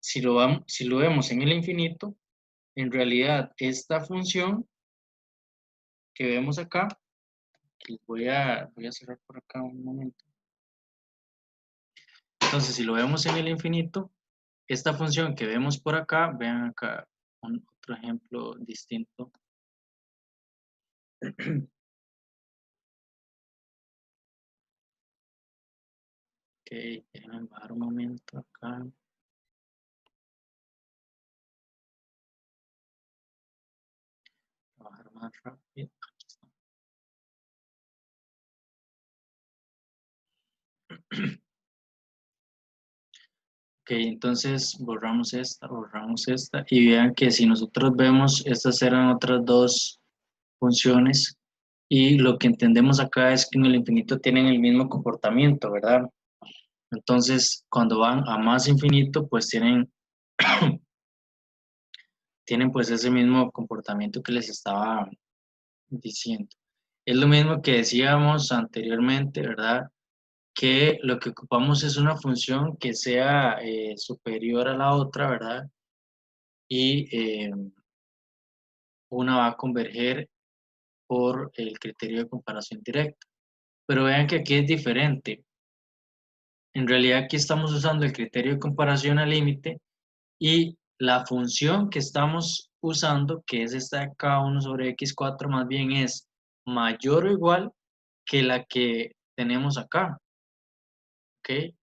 si lo vemos en el infinito, en realidad esta función que vemos acá, que voy a cerrar por acá un momento. Entonces, si lo vemos en el infinito, esta función que vemos por acá, vean acá otro ejemplo distinto. Ok, déjenme bajar un momento acá. Bajar más rápido. Aquí está. Ok, entonces borramos esta y vean que si nosotros vemos, estas eran otras dos funciones y lo que entendemos acá es que en el infinito tienen el mismo comportamiento, ¿verdad? Entonces, cuando van a más infinito, pues tienen, tienen pues ese mismo comportamiento que les estaba diciendo. Es lo mismo que decíamos anteriormente, ¿verdad? Que lo que ocupamos es una función que sea superior a la otra, ¿verdad? Y una va a converger por el criterio de comparación directa. Pero vean que aquí es diferente. En realidad aquí estamos usando el criterio de comparación al límite y la función que estamos usando, que es esta de K1 sobre X4, más bien es mayor o igual que la que tenemos acá. ¿Ok?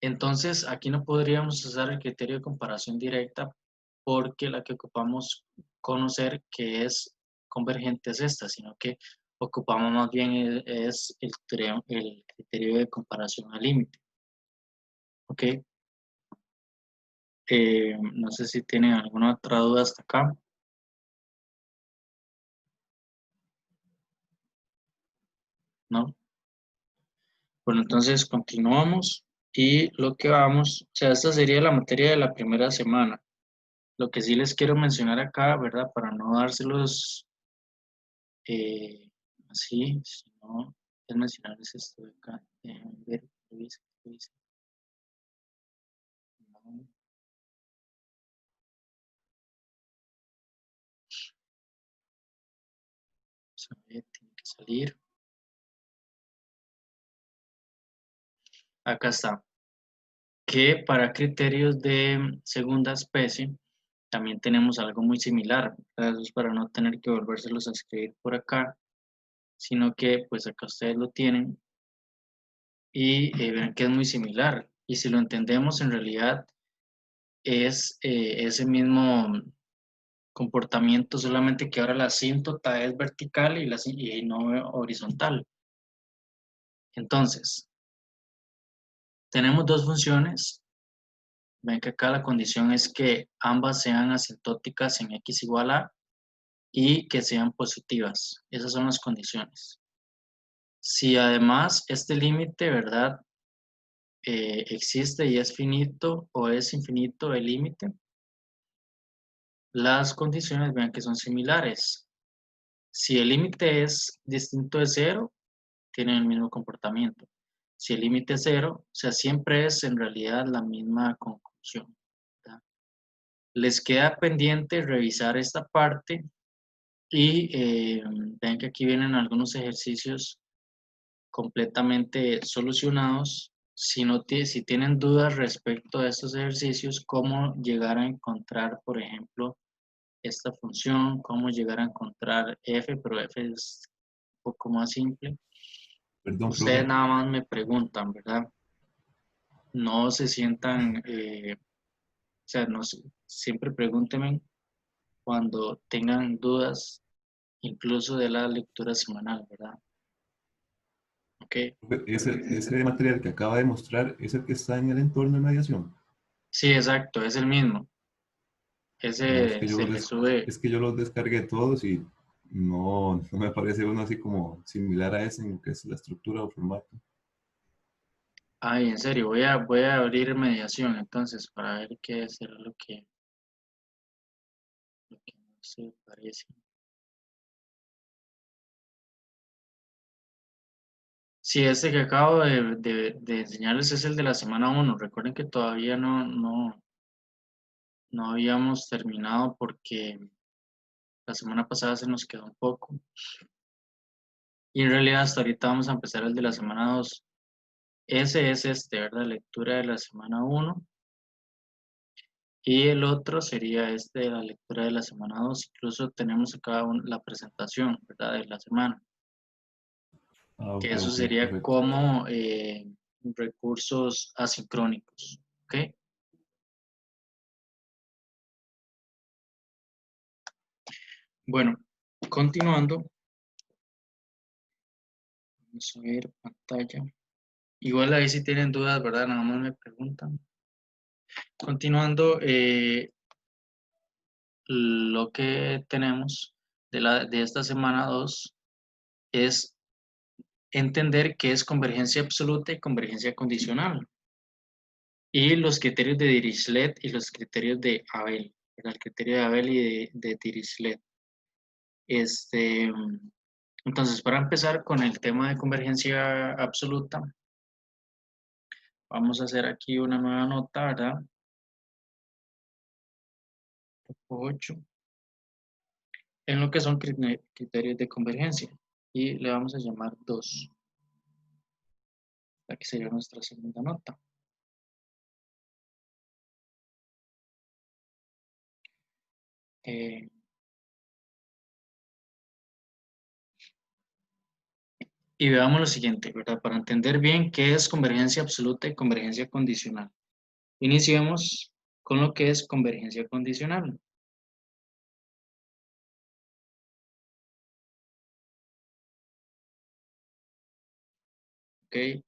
Entonces aquí no podríamos usar el criterio de comparación directa porque la que ocupamos conocer que es convergente es esta, sino que ocupamos más bien es el criterio de comparación al límite. ¿Ok? No sé si tienen alguna otra duda hasta acá. ¿No? Bueno, entonces continuamos y lo que vamos, o sea, esta sería la materia de la primera semana. Lo que sí les quiero mencionar acá, ¿verdad? Para no dárselos así, sino es mencionarles esto de acá. Déjenme ver, revisen, revisen. No, vamos a ver, tiene que salir. Acá está. Que para criterios de segunda especie también tenemos algo muy similar. Eso es para no tener que volvérselos a escribir por acá, sino que pues acá ustedes lo tienen y ven que es muy similar. Y si lo entendemos, en realidad es ese mismo comportamiento, solamente que ahora la asíntota es vertical y no horizontal. Entonces, tenemos dos funciones. Ven que acá la condición es que ambas sean asintóticas en x igual a y que sean positivas. Esas son las condiciones. Si además este límite, ¿verdad? Existe y es finito o es infinito el límite, las condiciones vean que son similares. Si el límite es distinto de cero, tienen el mismo comportamiento. Si el límite es cero, o sea, siempre es en realidad la misma conclusión, ¿verdad? Les queda pendiente revisar esta parte y ven que aquí vienen algunos ejercicios completamente solucionados. Si tienen dudas respecto a estos ejercicios, cómo llegar a encontrar, por ejemplo, esta función, cómo llegar a encontrar f, pero f es un poco más simple. Perdón, Ustedes profe. nada más me preguntan, ¿verdad? No se sientan, o sea, no, siempre pregúntenme cuando tengan dudas, incluso de la lectura semanal, ¿verdad? ¿Ok? Profe, ese material que acaba de mostrar es el que está en el entorno de mediación. Sí, exacto, es el mismo. No, Ese se le sube. es que yo los descargué todos y no me parece uno así como similar a ese en lo que es la estructura o formato. Ay, en serio, voy a abrir mediación entonces para ver qué será lo que no se parece. Sí, este que acabo de enseñarles es el de la semana 1. Recuerden que todavía no habíamos terminado porque la semana pasada se nos quedó un poco. Y en realidad hasta ahorita vamos a empezar el de la semana 2. Ese es este, ¿verdad? Lectura de la semana 1. Y el otro sería este de la lectura de la semana 2. Incluso tenemos acá la presentación, ¿verdad? De la semana. Ah, Que ok, eso ok, sería perfecto. como recursos asincrónicos. ¿Ok? Bueno, continuando. Vamos a ver pantalla. Igual ahí si tienen dudas, ¿verdad? Nada más me preguntan. Continuando, lo que tenemos de esta semana 2 es entender qué es convergencia absoluta y convergencia condicional. Y los criterios de Dirichlet y los criterios de Abel. El criterio de Abel y de Dirichlet. Entonces, para empezar con el tema de convergencia absoluta, vamos a hacer aquí una nueva nota, ¿verdad? 8. En lo que son criterios de convergencia. Y le vamos a llamar 2. Aquí sería nuestra segunda nota. Y veamos lo siguiente, ¿verdad? Para entender bien qué es convergencia absoluta y convergencia condicional. Iniciemos con lo que es convergencia condicional. ¿Ok?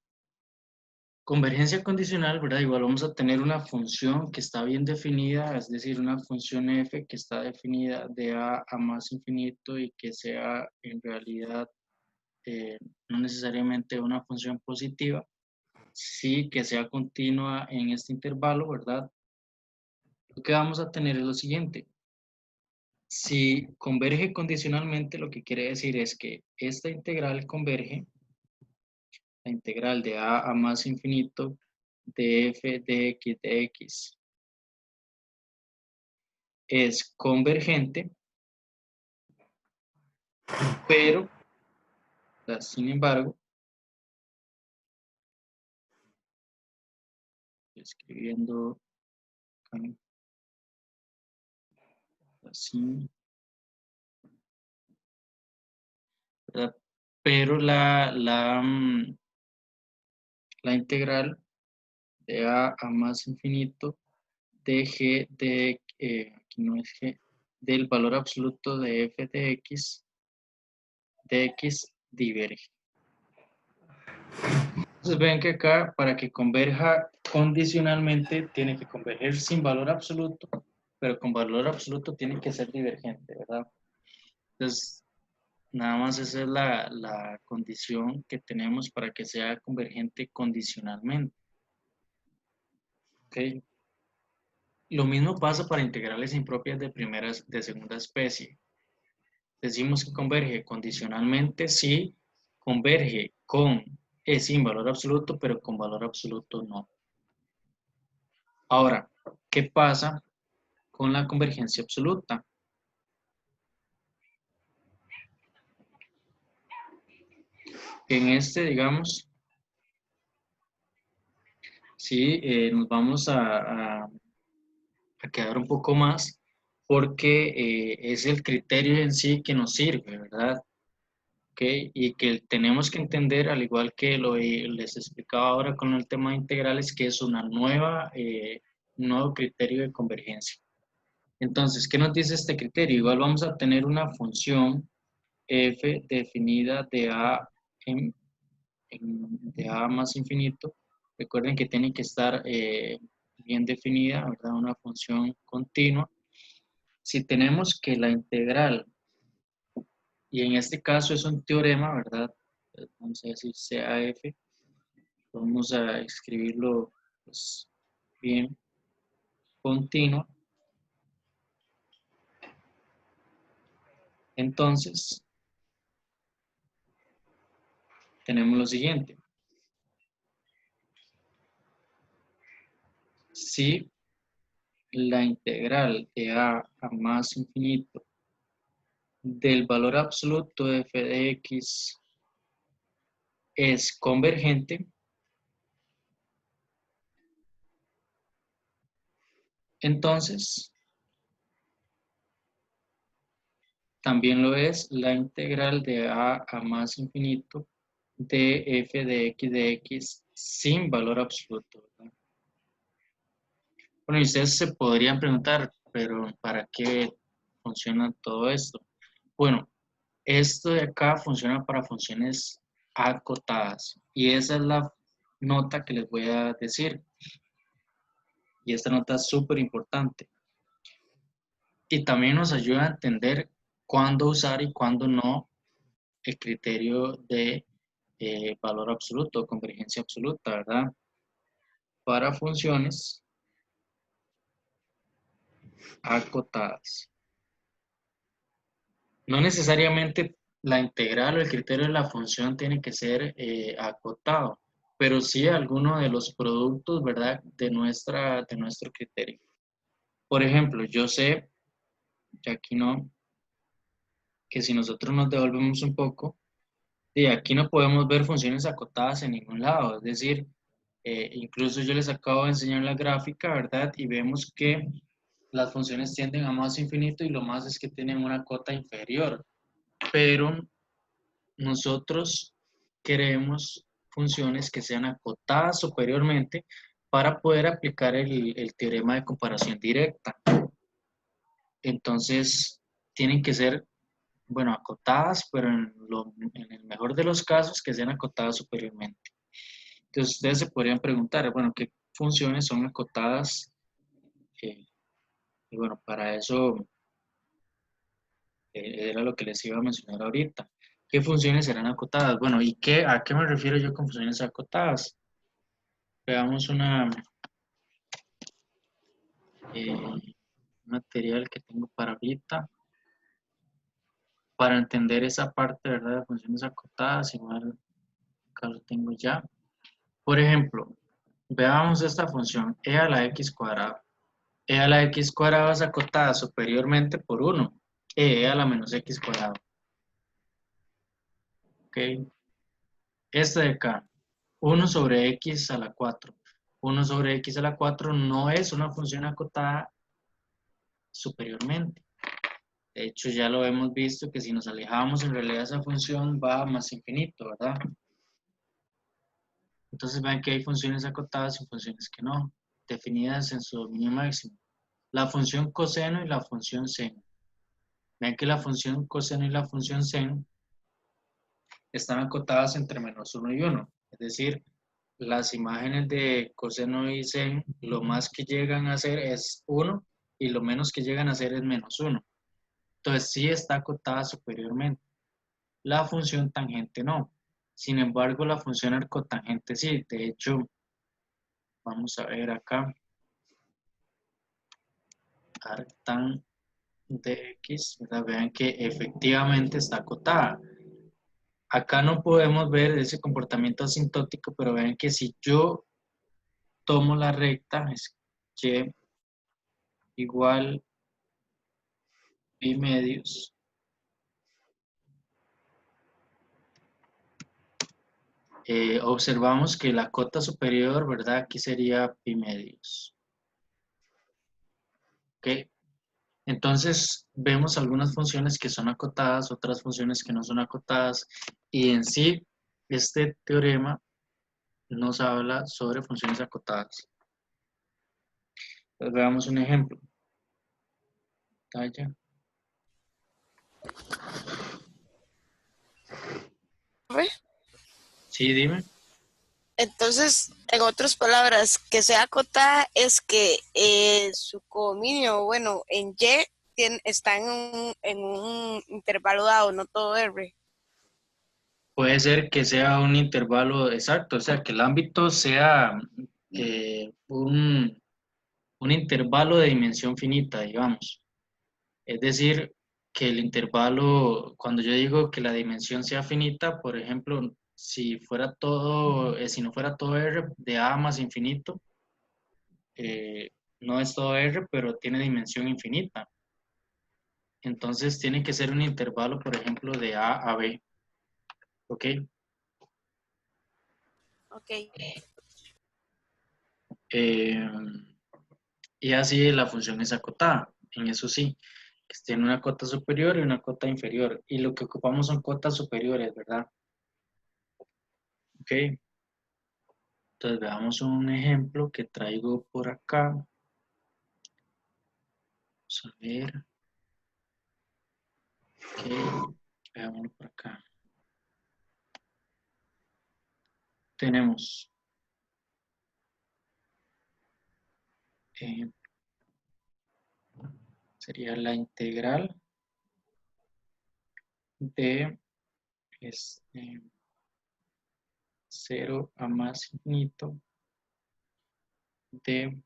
Convergencia condicional, ¿verdad? Igual vamos a tener una función que está bien definida, es decir, una función f que está definida de a más infinito y que sea en realidad no necesariamente una función positiva, sí que sea continua en este intervalo, ¿verdad? Lo que vamos a tener es lo siguiente. Si converge condicionalmente, lo que quiere decir es que esta integral converge, la integral de a más infinito de f de x es convergente, pero, sin embargo, escribiendo así, ¿verdad? Pero la integral de a más infinito de g de, aquí no es g, del valor absoluto de f de x diverge. Entonces ven que acá para que converja condicionalmente tiene que converger sin valor absoluto, pero con valor absoluto tiene que ser divergente, ¿verdad? Entonces, nada más esa es la condición que tenemos para que sea convergente condicionalmente. ¿Ok? Lo mismo pasa para integrales impropias de segunda especie. Decimos que converge condicionalmente si converge sin valor absoluto, pero con valor absoluto no. Ahora, ¿qué pasa con la convergencia absoluta? En digamos, sí, nos vamos a quedar un poco más porque es el criterio en sí que nos sirve, ¿verdad? ¿Okay? Y que tenemos que entender, al igual que les explicaba ahora con el tema de integrales, que es un nuevo criterio de convergencia. Entonces, ¿qué nos dice este criterio? Igual vamos a tener una función f definida de de a más infinito. Recuerden que tiene que estar bien definida, ¿verdad? Una función continua. Si tenemos que la integral, y en este caso es un teorema, ¿verdad? Vamos a decir CAF, vamos a escribirlo pues, bien continua. Entonces, tenemos lo siguiente. Si la integral de a más infinito del valor absoluto de f de x es convergente, entonces también lo es la integral de a más infinito de f de x sin valor absoluto, ¿verdad? Bueno, y ustedes se podrían preguntar, pero ¿para qué funciona todo esto? Bueno, esto de acá funciona para funciones acotadas y esa es la nota que les voy a decir. Y esta nota es súper importante. Y también nos ayuda a entender cuándo usar y cuándo no el criterio de valor absoluto o convergencia absoluta, ¿verdad? Para funciones acotadas. No necesariamente la integral o el criterio de la función tiene que ser acotado, pero sí alguno de los productos, ¿verdad? De nuestro criterio. Por ejemplo, yo sé, que aquí no, que si nosotros nos devolvemos un poco, y aquí no podemos ver funciones acotadas en ningún lado, es decir, incluso yo les acabo de enseñar la gráfica, ¿verdad? Y vemos que las funciones tienden a más infinito y lo más es que tienen una cota inferior, pero nosotros queremos funciones que sean acotadas superiormente para poder aplicar el teorema de comparación directa. Entonces, tienen que ser, bueno, acotadas, pero en el mejor de los casos, que sean acotadas superiormente. Entonces, ustedes se podrían preguntar, bueno, ¿qué funciones son acotadas? Y bueno, para eso era lo que les iba a mencionar ahorita. ¿Qué funciones serán acotadas? Bueno, ¿y a qué me refiero yo con funciones acotadas? Veamos un material que tengo para ahorita. Para entender esa parte, ¿verdad? De funciones acotadas, igual acá lo tengo ya. Por ejemplo, veamos esta función, e a la x cuadrada. E a la x cuadrada es acotada superiormente por 1, e a la menos x cuadrada. ¿Ok? Esta de acá, 1 sobre x a la 4. 1 sobre x a la 4 no es una función acotada superiormente. De hecho, ya lo hemos visto que si nos alejamos, en realidad esa función va a más infinito, ¿verdad? Entonces vean que hay funciones acotadas y funciones que no, definidas en su dominio máximo. La función coseno y la función seno. Vean que la función coseno y la función seno están acotadas entre -1 y 1. Es decir, las imágenes de coseno y seno, lo más que llegan a hacer es 1 y lo menos que llegan a hacer es -1. Entonces sí está acotada superiormente. La función tangente no. Sin embargo, la función arcotangente sí. De hecho, vamos a ver acá. Arctan de X, ¿verdad? Vean que efectivamente está acotada. Acá no podemos ver ese comportamiento asintótico, pero vean que si yo tomo la recta, es Y igual pi medios. Observamos que la cota superior, ¿verdad? Aquí sería pi medios. ¿Ok? Entonces, vemos algunas funciones que son acotadas, otras funciones que no son acotadas, y en sí, este teorema nos habla sobre funciones acotadas. Entonces, veamos un ejemplo. Talla. Sí, dime. Entonces, en otras palabras, que sea acotada es que su codominio, bueno, en Y está en un intervalo dado, no todo R. Puede ser que sea un intervalo exacto, o sea, que el ámbito sea un intervalo de dimensión finita, digamos. Es decir, que el intervalo, cuando yo digo que la dimensión sea finita, por ejemplo, si fuera todo, si no fuera todo R de A más infinito, no es todo R, pero tiene dimensión infinita. Entonces tiene que ser un intervalo, por ejemplo, de A a B. ¿Ok? Ok. Eh, y así la función es acotada. En eso sí, que tiene una cota superior y una cota inferior. Y lo que ocupamos son cotas superiores, ¿verdad? ¿Ok? Entonces veamos un ejemplo que traigo por acá. Vamos a ver. Ok, veámoslo por acá. Tenemos sería la integral de 0 a más infinito de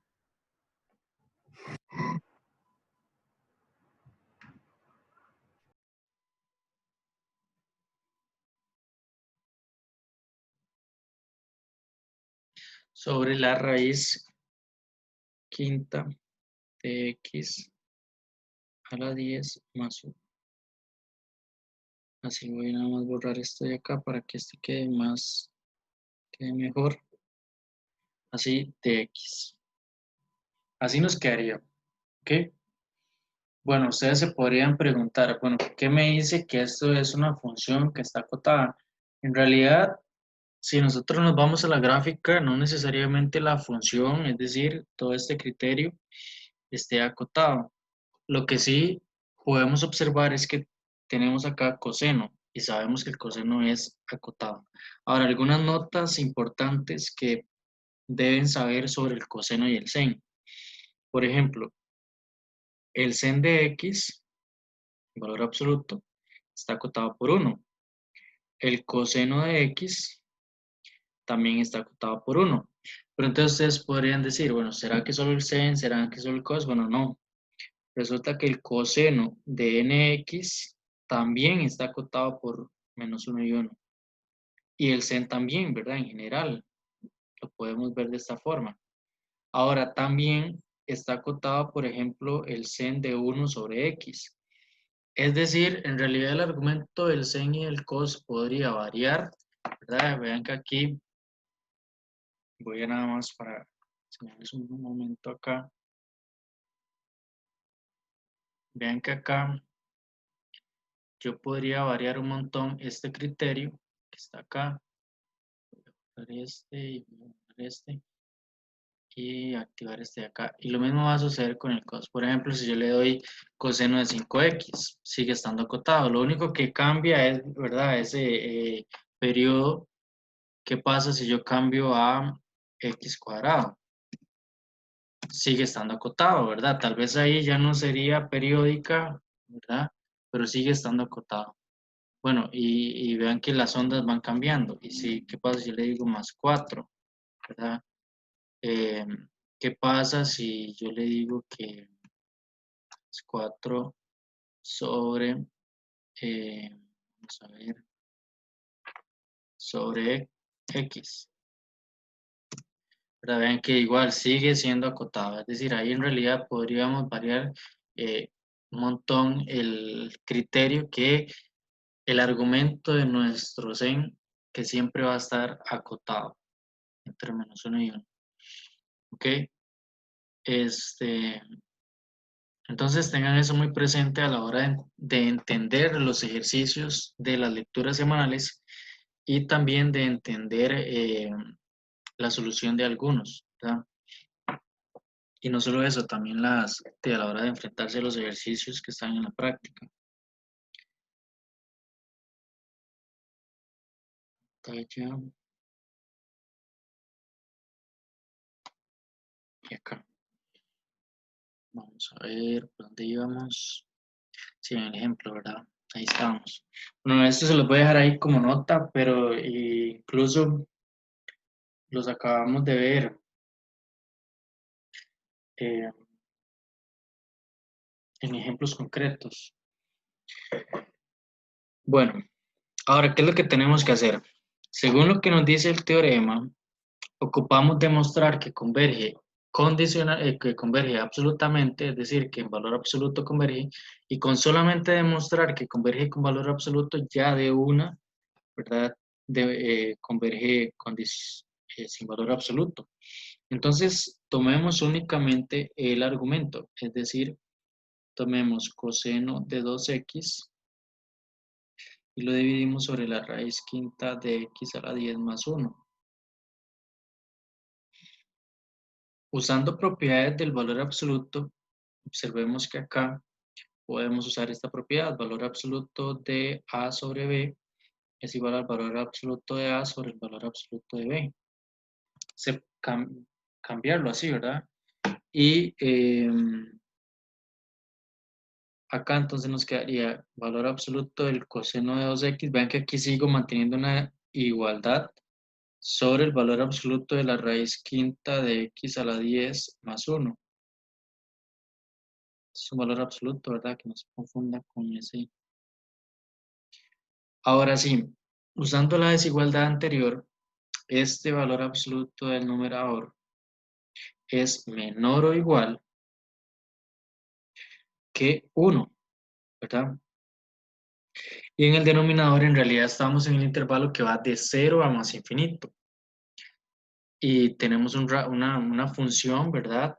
sobre la raíz quinta de x a la 10 más 1. Así voy a nada más borrar esto de acá para que este quede mejor. Así de x. Así nos quedaría. ¿Ok? Bueno, ustedes se podrían preguntar, bueno, ¿qué me dice que esto es una función que está acotada? En realidad, si nosotros nos vamos a la gráfica, no necesariamente la función, es decir, todo este criterio, esté acotado. Lo que sí podemos observar es que tenemos acá coseno y sabemos que el coseno es acotado. Ahora, algunas notas importantes que deben saber sobre el coseno y el sen. Por ejemplo, el sen de x, valor absoluto, está acotado por 1. El coseno de x también está acotado por 1. Pero entonces ustedes podrían decir, bueno, ¿será que solo el sen? ¿Será que solo el cos? Bueno, no. Resulta que el coseno de nx también está acotado por menos 1 y 1. Y el sen también, ¿verdad? En general, lo podemos ver de esta forma. Ahora, también está acotado, por ejemplo, el sen de 1 sobre x. Es decir, en realidad el argumento del sen y el cos podría variar, ¿verdad? Vean que aquí, voy a nada más para enseñarles un momento acá. Vean que acá yo podría variar un montón este criterio que está acá. Voy a borrar este y voy a borrar este y activar este de acá. Y lo mismo va a suceder con el cos. Por ejemplo, si yo le doy coseno de 5x, sigue estando acotado. Lo único que cambia es, ¿verdad? Ese periodo. ¿Qué pasa si yo cambio a x cuadrado? Sigue estando acotado, ¿verdad? Tal vez ahí ya no sería periódica, ¿verdad? Pero sigue estando acotado. Bueno, y vean que las ondas van cambiando. Y si, ¿qué pasa si yo le digo más 4? ¿Verdad? ¿Qué pasa si yo le digo que es 4 sobre, vamos a ver, sobre x? ¿Verdad? Vean que igual sigue siendo acotado. Es decir, ahí en realidad podríamos variar un montón el criterio que el argumento de nuestro sen que siempre va a estar acotado entre menos 1 y 1. ¿Ok? Entonces tengan eso muy presente a la hora de entender los ejercicios de las lecturas semanales y también de entender la solución de algunos, ¿verdad? Y no solo eso, también a la hora de enfrentarse a los ejercicios que están en la práctica. Talla. Y acá. Vamos a ver por dónde íbamos. Sí, en el ejemplo, ¿verdad? Ahí estamos. Bueno, esto se los voy a dejar ahí como nota, pero incluso los acabamos de ver. En ejemplos concretos. Bueno, ahora, ¿qué es lo que tenemos que hacer? Según lo que nos dice el teorema, ocupamos demostrar que converge que converge absolutamente, es decir, que en valor absoluto converge, y con solamente demostrar que converge con valor absoluto, ya de una, ¿verdad? Converge sin valor absoluto. Entonces, tomemos únicamente el argumento, es decir, tomemos coseno de 2x y lo dividimos sobre la raíz quinta de x a la 10 más 1. Usando propiedades del valor absoluto, observemos que acá podemos usar esta propiedad, valor absoluto de a sobre b es igual al valor absoluto de a sobre el valor absoluto de b. Cambiarlo así, ¿verdad? Y acá entonces nos quedaría valor absoluto del coseno de 2x. Vean que aquí sigo manteniendo una igualdad sobre el valor absoluto de la raíz quinta de x a la 10 más 1. Es un valor absoluto, ¿verdad? Que no se confunda con ese. Ahora sí, usando la desigualdad anterior, este valor absoluto del numerador es menor o igual que 1, ¿verdad? Y en el denominador en realidad estamos en el intervalo que va de 0 a más infinito. Y tenemos una función, ¿verdad?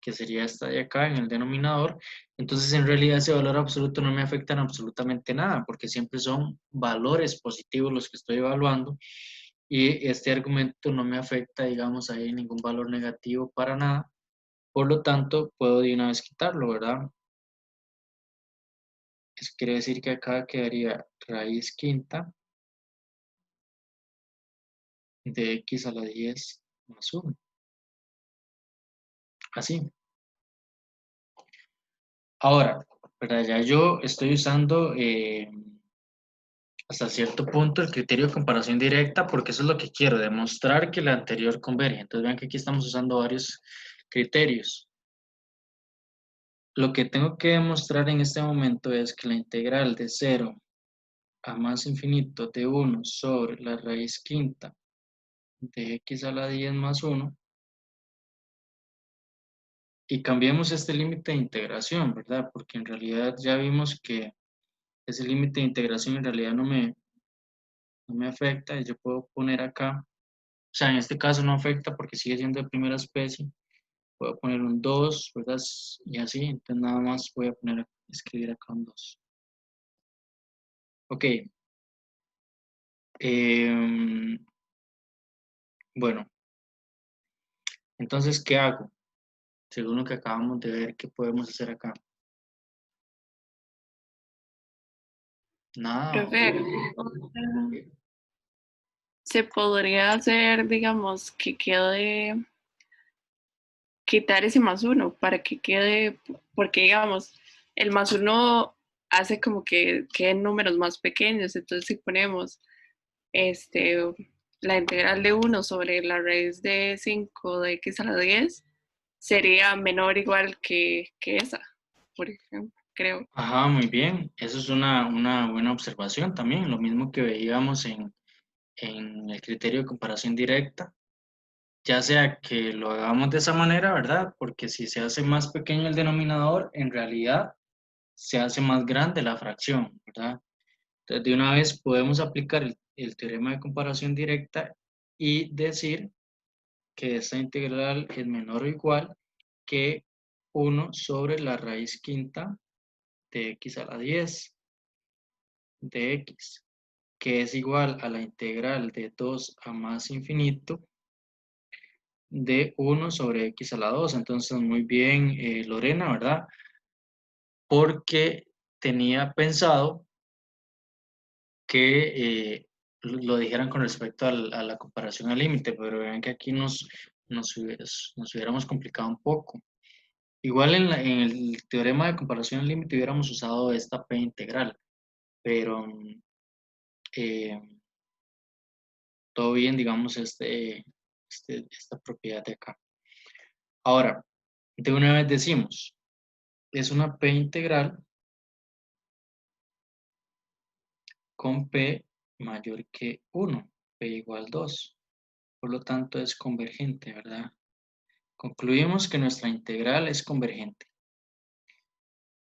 Que sería esta de acá en el denominador. Entonces en realidad ese valor absoluto no me afecta en absolutamente nada, porque siempre son valores positivos los que estoy evaluando. Y este argumento no me afecta, digamos, ahí ningún valor negativo para nada. Por lo tanto, puedo de una vez quitarlo, ¿verdad? Eso quiere decir que acá quedaría raíz quinta de x a la 10 más 1. Así. Ahora, ¿verdad? Ya yo estoy usando hasta cierto punto el criterio de comparación directa porque eso es lo que quiero, demostrar que la anterior converge. Entonces vean que aquí estamos usando varios criterios. Lo que tengo que demostrar en este momento es que la integral de 0 a más infinito de 1 sobre la raíz quinta de x a la 10 más 1, y cambiemos este límite de integración, ¿verdad? Porque en realidad ya vimos que ese límite de integración en realidad no me afecta, y yo puedo poner acá, o sea, en este caso no afecta porque sigue siendo de primera especie, puedo poner un 2, ¿verdad? Y así, entonces nada más voy a escribir acá un 2. Ok. Bueno, entonces, ¿qué hago? Según lo que acabamos de ver, ¿qué podemos hacer acá? Nada. Profe, se podría hacer, digamos, que quede, quitar ese más uno para que quede, porque digamos, el más uno hace como que queden números más pequeños, entonces si ponemos este, la integral de 1 sobre la raíz de 5 de x a la 10 sería menor o igual que esa, por ejemplo, creo. Ajá, muy bien. Eso es una buena observación también. Lo mismo que veíamos en el criterio de comparación directa. Ya sea que lo hagamos de esa manera, ¿verdad? Porque si se hace más pequeño el denominador, en realidad se hace más grande la fracción, ¿verdad? Entonces, de una vez podemos aplicar el teorema de comparación directa y decir que esta integral es menor o igual que 1 sobre la raíz quinta de x a la 10 de x, que es igual a la integral de 2 a más infinito de 1 sobre x a la 2. Entonces, muy bien, Lorena, ¿verdad? Porque tenía pensado que lo dijeran con respecto a la comparación al límite, pero vean que aquí nos hubiéramos complicado un poco. Igual en el teorema de comparación al límite hubiéramos usado esta p integral, pero eh, todo bien, digamos, esta propiedad de acá. Ahora, de una vez decimos, es una p integral con p mayor que 1, p igual 2. Por lo tanto, es convergente, ¿verdad? Concluimos que nuestra integral es convergente.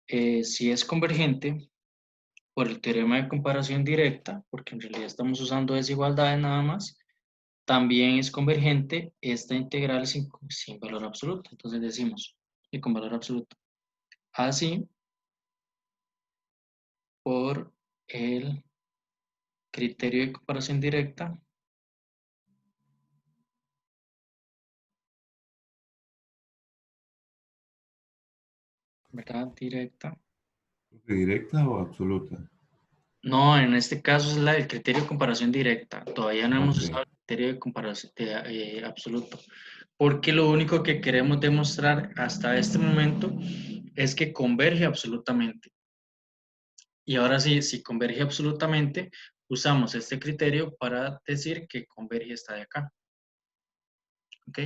Si es convergente, por el teorema de comparación directa, porque en realidad estamos usando desigualdades nada más, también es convergente esta integral sin valor absoluto. Entonces decimos, y con valor absoluto. Así, por el criterio de comparación directa, ¿verdad? Directa. ¿Directa o absoluta? No, en este caso es el criterio de comparación directa. Todavía no hemos Ok. usado el criterio de comparación absoluto. porque lo único que queremos demostrar hasta este momento es que converge absolutamente. Y ahora sí, si converge absolutamente, usamos este criterio para decir que converge esta de acá. ¿Ok?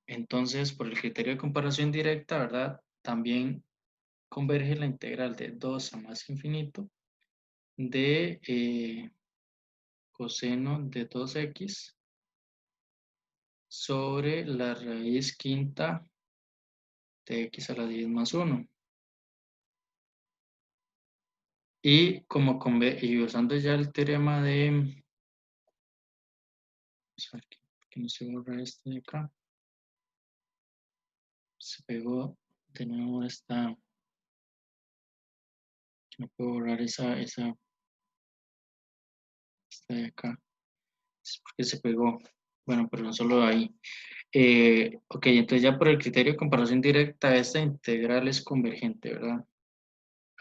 Entonces, por el criterio de comparación directa, ¿verdad? También converge la integral de 2 a más infinito de coseno de 2x sobre la raíz quinta de x a la 10 más 1. Y, y usando ya el teorema de... Vamos a ver que no se borra este de acá. Se pegó de nuevo esta... No puedo borrar esta de acá. Es porque se pegó. Bueno, pero no solo ahí. Ok, entonces ya por el criterio de comparación directa, esta integral es convergente, ¿verdad?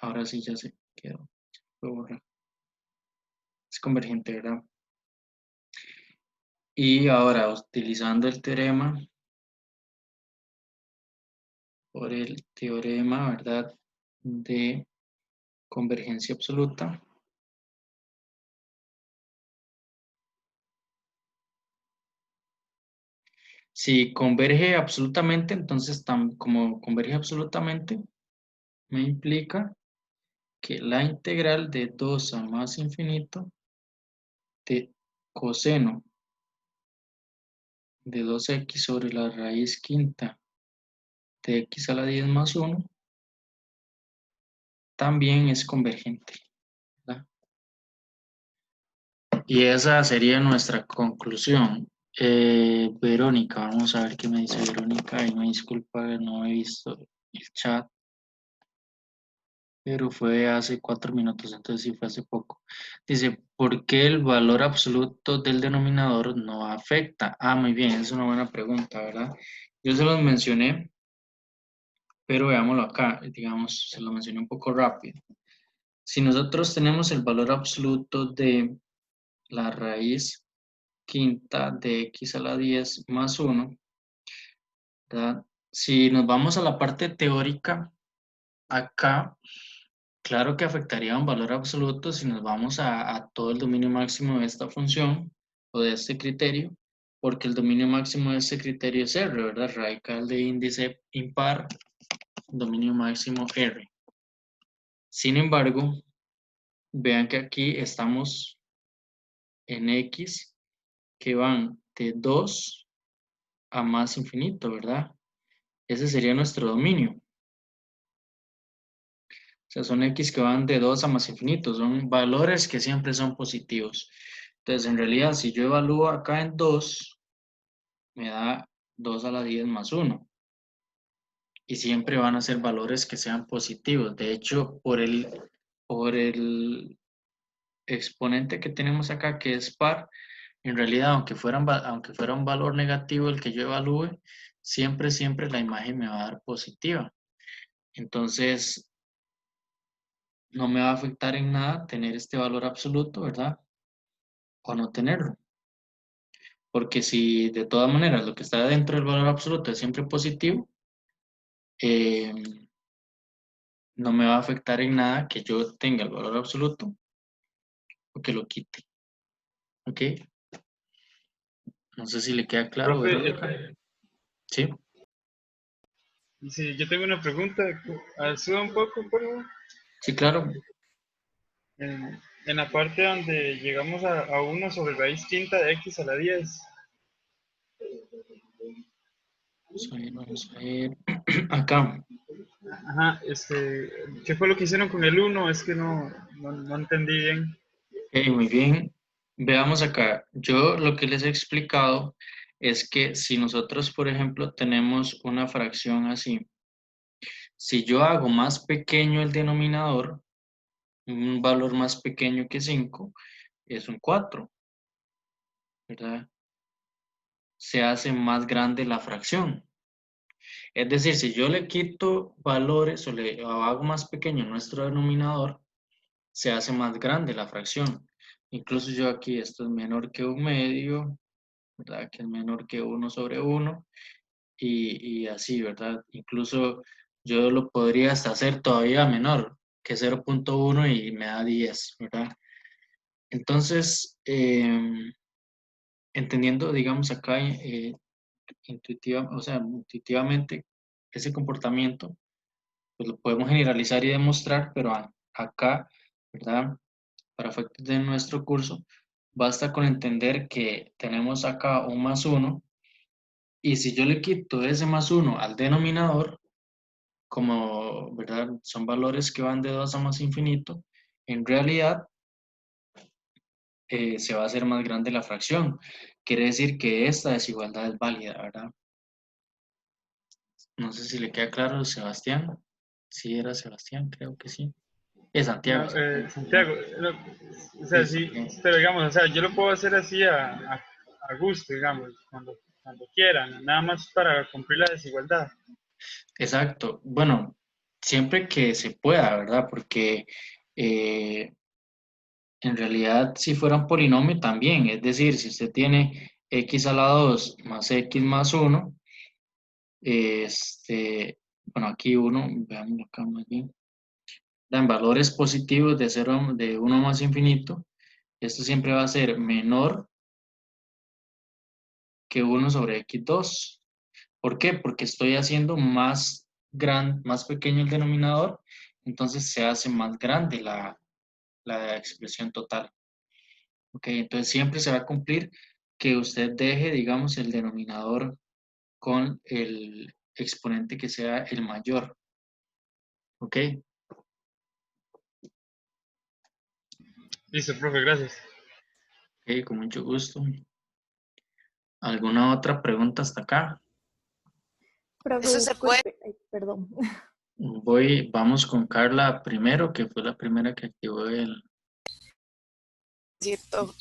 Ahora sí ya se quedó. Se puede borrar. Es convergente, ¿verdad? Y ahora, utilizando el teorema, por el teorema, ¿verdad? De convergencia absoluta. Si converge absolutamente, entonces como converge absolutamente, me implica que la integral de 2 a más infinito de coseno de 2x sobre la raíz quinta de x a la 10 más 1 también es convergente, ¿verdad? Y esa sería nuestra conclusión. Verónica, vamos a ver qué me dice Verónica. Y me disculpa, no he visto el chat, pero fue hace 4 minutos, entonces sí fue hace poco. Dice, ¿por qué el valor absoluto del denominador no afecta? Ah, muy bien, es una buena pregunta, ¿verdad? Yo se los mencioné, pero veámoslo acá, digamos, se lo mencioné un poco rápido. Si nosotros tenemos el valor absoluto de la raíz quinta de x a la 10 más 1, ¿verdad? Si nos vamos a la parte teórica, acá, claro que afectaría un valor absoluto si nos vamos a todo el dominio máximo de esta función o de este criterio, porque el dominio máximo de este criterio es R, ¿verdad? Radical de índice impar, dominio máximo R. Sin embargo, vean que aquí estamos en X que van de 2 a más infinito, ¿verdad? Ese sería nuestro dominio. O sea, son X que van de 2 a más infinito, son valores que siempre son positivos. Entonces, en realidad, si yo evalúo acá en 2, me da 2 a la 10 más 1. Y siempre van a ser valores que sean positivos. De hecho, por el exponente que tenemos acá, que es par, en realidad, aunque fuera un valor negativo el que yo evalúe, siempre la imagen me va a dar positiva. Entonces, no me va a afectar en nada tener este valor absoluto, ¿verdad? O no tenerlo. Porque si de todas maneras lo que está dentro del valor absoluto es siempre positivo, eh, no me va a afectar en nada que yo tenga el valor absoluto o que lo quite. ¿Ok? No sé si le queda claro, Profe, Verónica. ¿Sí? sí, yo tengo una pregunta. Suba un poco, por favor. Sí, claro. En la parte donde llegamos a 1 sobre raíz quinta de x a la 10. Vamos a ver. Acá. Ajá, ¿qué fue lo que hicieron con el 1? Es que no entendí bien. Muy bien. Veamos acá. Yo lo que les he explicado es que si nosotros, por ejemplo, tenemos una fracción así, si yo hago más pequeño el denominador, un valor más pequeño que 5, es un 4, ¿verdad? Se hace más grande la fracción. Es decir, si yo le quito valores o hago más pequeño nuestro denominador, se hace más grande la fracción. Incluso yo aquí, esto es menor que 1/2, ¿verdad? Que es menor que 1/1 y así, ¿verdad? Incluso yo lo podría hasta hacer todavía menor que 0.1 y me da 10, ¿verdad? Entonces, entendiendo, digamos, acá intuitivamente ese comportamiento, pues lo podemos generalizar y demostrar, pero acá, ¿verdad? Para efectos de nuestro curso, basta con entender que tenemos acá un +1 y si yo le quito ese +1 al denominador, como, ¿verdad? Son valores que van de 2 a más infinito, en realidad se va a hacer más grande la fracción. Quiere decir que esta desigualdad es válida, ¿verdad? No sé si le queda claro, Sebastián. Sí, era Sebastián, creo que sí. Es Santiago. No, Santiago, o sea, Sí, sí, Santiago. pero digamos, o sea, yo lo puedo hacer así a gusto, digamos, cuando quieran, nada más para cumplir la desigualdad. Exacto. Bueno, siempre que se pueda, ¿verdad? Porque eh, en realidad, si fuera un polinomio también, es decir, si usted tiene x a la 2 más x más 1, bueno, aquí 1, veamos acá más bien, dan valores positivos de 0, de 1 más infinito, esto siempre va a ser menor que 1/x2. ¿Por qué? Porque estoy haciendo más pequeño el denominador, entonces se hace más grande la expresión total. Ok, entonces siempre se va a cumplir que usted deje, digamos, el denominador con el exponente que sea el mayor. Ok, Listo, profe, gracias. ok, con mucho gusto. ¿Alguna otra pregunta hasta acá? Eso Profe, se puede. disculpe, ay, perdón. Vamos con Carla primero, que fue la primera que activó el... Cierto,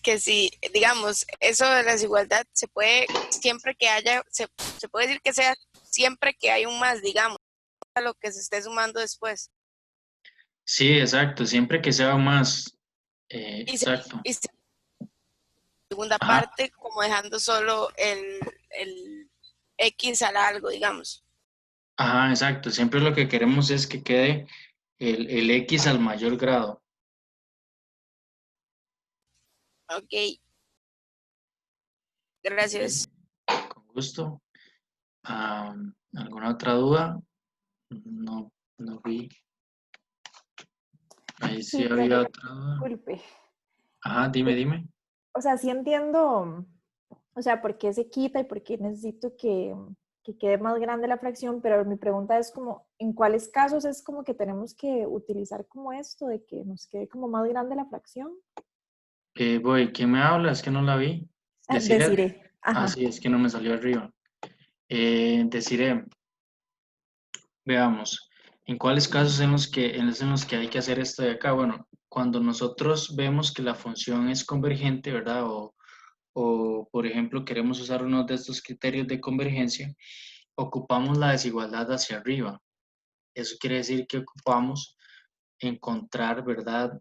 que si, digamos, eso de la desigualdad se puede, siempre que haya, se puede decir que sea siempre que hay un más, digamos, a lo que se esté sumando después. Sí, exacto, siempre que sea más... exacto. Y segunda Ajá, parte, como dejando solo el X al algo, digamos. ajá, exacto. Siempre lo que queremos es que quede el X al mayor grado. Ok, Ok, gracias. con gusto. ¿Alguna otra duda? No, no vi. Ahí sí Sí, había profe, otra duda. disculpe. Ajá, dime. O sea, sí entiendo, o sea, por qué se quita y por qué necesito que quede más grande la fracción, pero mi pregunta es como, ¿en cuáles casos es como que tenemos que utilizar como esto de que nos quede como más grande la fracción? ¿Quién me habla? Es que no la vi. Desiree. Deciré, Ah, ajá. sí, es que no me salió arriba. Desiree, veamos. ¿En cuáles casos en los que hay que hacer esto de acá? Bueno, cuando nosotros vemos que la función es convergente, ¿verdad? O, por ejemplo, queremos usar uno de estos criterios de convergencia, ocupamos la desigualdad hacia arriba. Eso quiere decir que ocupamos encontrar, ¿verdad?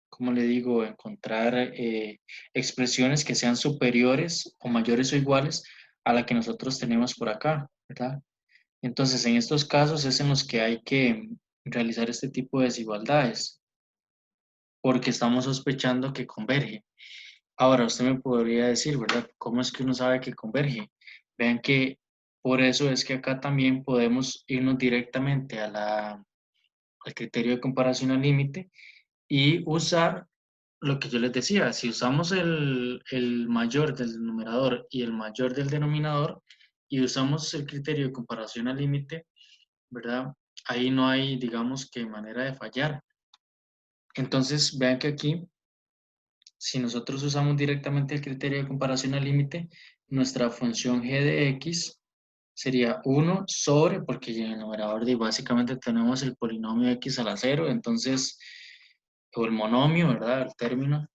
¿Cómo le digo? Encontrar expresiones que sean superiores o mayores o iguales a la que nosotros tenemos por acá, ¿verdad? Entonces, en estos casos es en los que hay que realizar este tipo de desigualdades, porque estamos sospechando que converge. Ahora, usted me podría decir, ¿verdad? ¿Cómo es que uno sabe que converge? Vean que por eso es que acá también podemos irnos directamente al criterio de comparación al límite y usar lo que yo les decía, si usamos el mayor del numerador y el mayor del denominador y usamos el criterio de comparación al límite, ¿verdad? Ahí no hay, digamos, que manera de fallar. Entonces, vean que aquí, si nosotros usamos directamente el criterio de comparación al límite, nuestra función g de x sería 1 sobre, porque en el numerador básicamente tenemos el polinomio x a la 0, entonces, o el monomio, ¿verdad? El término.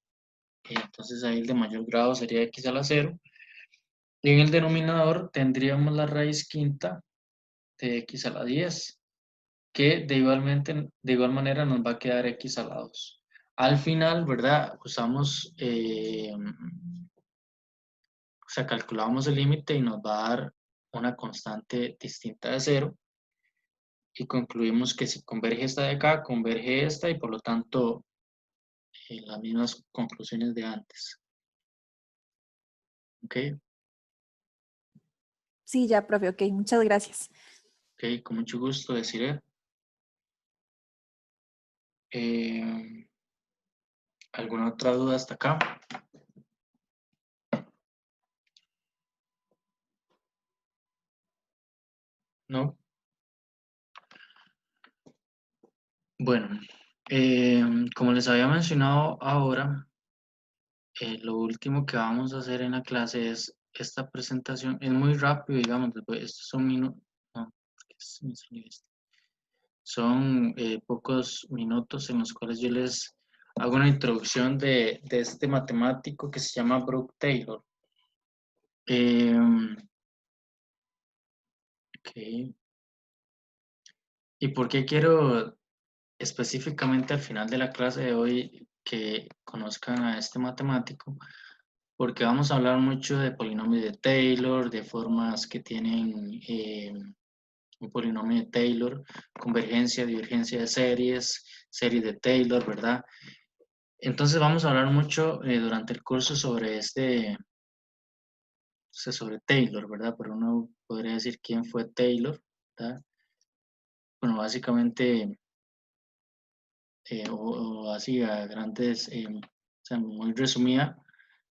Entonces ahí el de mayor grado sería x a la 0. Y en el denominador tendríamos la raíz quinta de x a la 10. que de igual manera nos va a quedar x a la 2. Al final, ¿verdad? Usamos, o sea, calculamos el límite y nos va a dar una constante distinta de 0 y concluimos que si converge esta de acá, converge esta y por lo tanto las mismas conclusiones de antes. ¿Ok? Sí, ya, profe, ok, muchas gracias. Ok, con mucho gusto, deciré. ¿Alguna otra duda hasta acá? ¿No? Bueno, como les había mencionado ahora, lo último que vamos a hacer en la clase es esta presentación. Es muy rápido, digamos, estos son minutos. No, porque me salió esto. Son pocos minutos en los cuales yo les hago una introducción de este matemático que se llama Brooke Taylor. Ok. ¿Y por qué quiero específicamente al final de la clase de hoy que conozcan a este matemático? Porque vamos a hablar mucho de polinomios de Taylor, de formas que tienen un polinomio de Taylor, convergencia, divergencia de series, series de Taylor, ¿verdad? Entonces vamos a hablar mucho durante el curso sobre sobre Taylor, ¿verdad? Pero uno podría decir quién fue Taylor, ¿verdad? Bueno, básicamente, o así a grandes, o sea, muy resumida,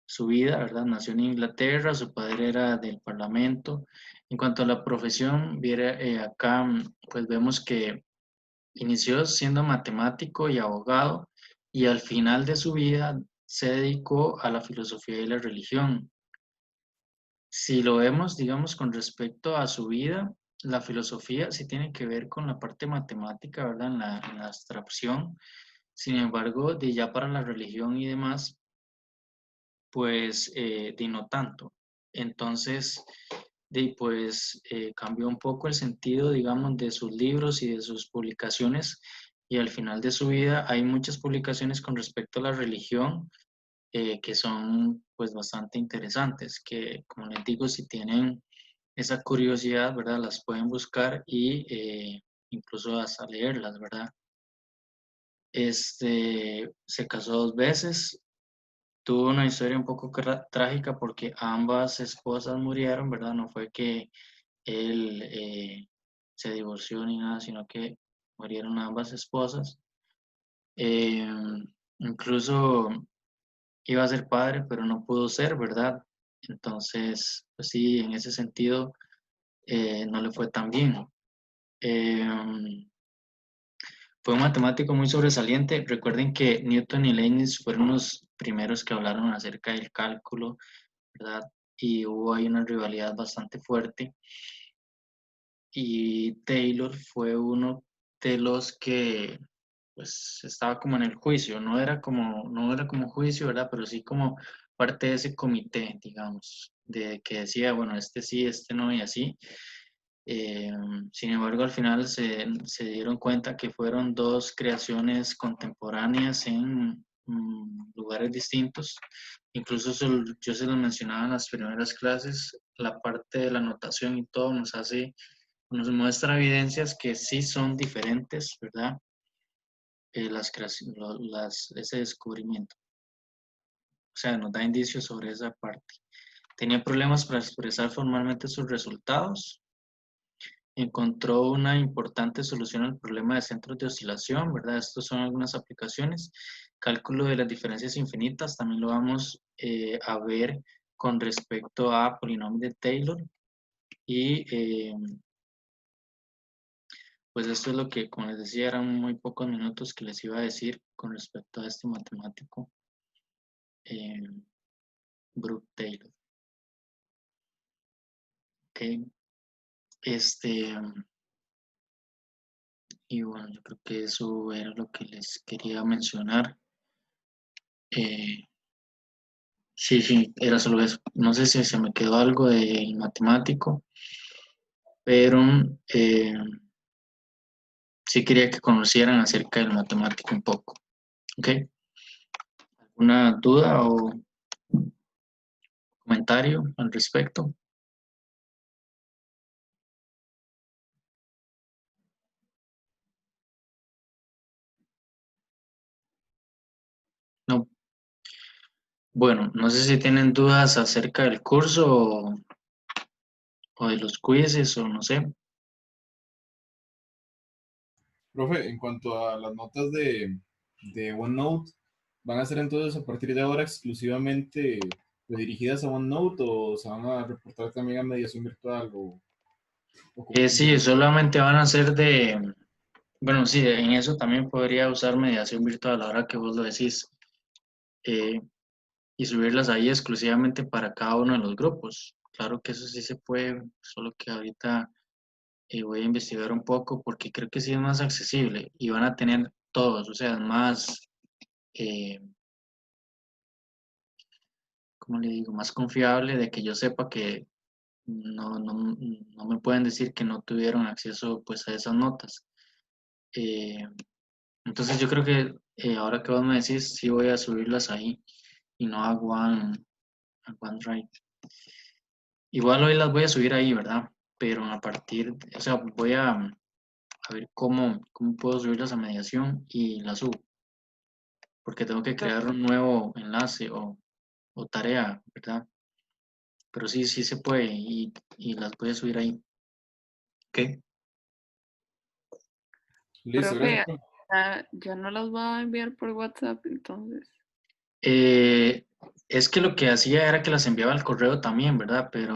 su vida, ¿verdad? Nació en Inglaterra, su padre era del Parlamento. En cuanto a la profesión, viera, acá pues vemos que inició siendo matemático y abogado y al final de su vida se dedicó a la filosofía y la religión. Si lo vemos, digamos, con respecto a su vida, la filosofía sí tiene que ver con la parte matemática, ¿verdad? En la abstracción. Sin embargo, de ya para la religión y demás, pues no tanto. Entonces, pues cambió un poco el sentido, digamos, de sus libros y de sus publicaciones y al final de su vida hay muchas publicaciones con respecto a la religión que son pues bastante interesantes, que como les digo, si tienen esa curiosidad, ¿verdad? Las pueden buscar y incluso hasta leerlas, ¿verdad? Se casó 2 veces. Tuvo una historia un poco trágica porque ambas esposas murieron, ¿verdad? No fue que él se divorció ni nada, sino que murieron ambas esposas. Eh, Incluso iba a ser padre, pero no pudo ser, ¿verdad? Entonces, pues sí, en ese sentido no le fue tan bien. Eh, Fue un matemático muy sobresaliente. Recuerden que Newton y Leibniz fueron los primeros que hablaron acerca del cálculo, ¿verdad? Y hubo ahí una rivalidad bastante fuerte. Y Taylor fue uno de los que pues estaba como en el juicio, no era como juicio, ¿verdad? Pero sí como parte de ese comité, digamos, de que decía, bueno, este sí, este no y así. Eh, Sin embargo, al final se dieron cuenta que fueron dos creaciones contemporáneas en lugares distintos. Incluso yo se los mencionaba en las primeras clases, la parte de la notación y todo nos muestra evidencias que sí son diferentes, ¿verdad? Ese descubrimiento. O sea, nos da indicios sobre esa parte. Tenía problemas para expresar formalmente sus resultados. Encontró una importante solución al problema de centros de oscilación, ¿verdad? Estas son algunas aplicaciones. Cálculo de las diferencias infinitas, también lo vamos a ver con respecto a polinomios de Taylor. Y pues esto es lo que, como les decía, eran muy pocos minutos que les iba a decir con respecto a este matemático, Brooke Taylor. Ok, y bueno, yo creo que eso era lo que les quería mencionar. Sí, era solo eso. No sé si se me quedó algo de matemático, pero sí quería que conocieran acerca del matemático un poco. ¿Ok? ¿Alguna duda o comentario al respecto? No. Bueno, no sé si tienen dudas acerca del curso o de los quizzes o no sé. Profe, en cuanto a las notas de OneNote, ¿van a ser entonces a partir de ahora exclusivamente dirigidas a OneNote o se van a reportar también a mediación virtual o cómo Sí, funciona? solamente van a ser de, bueno, sí, en eso también podría usar mediación virtual ahora que vos lo decís, eh, y subirlas ahí exclusivamente para cada uno de los grupos. Claro que eso sí se puede, solo que ahorita voy a investigar un poco porque creo que sí es más accesible y van a tener todos, o sea, es más, eh, ¿cómo le digo? Más confiable de que yo sepa que no me pueden decir que no tuvieron acceso pues a esas notas. Eh, entonces yo creo que ahora que vos me decís, sí voy a subirlas ahí y no a a OneDrive. Igual hoy las voy a subir ahí, ¿verdad? Pero a partir, o sea, voy a ver cómo puedo subirlas a mediación y las subo, porque tengo que crear un nuevo enlace o tarea, ¿verdad? Pero sí, sí se puede y las voy a subir ahí. ¿Ok? Listo, gracias, Profe, profe. ya no las va a enviar por WhatsApp, entonces. Eh, es que lo que hacía era que las enviaba al correo también, ¿verdad? Pero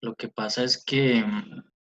lo que pasa es que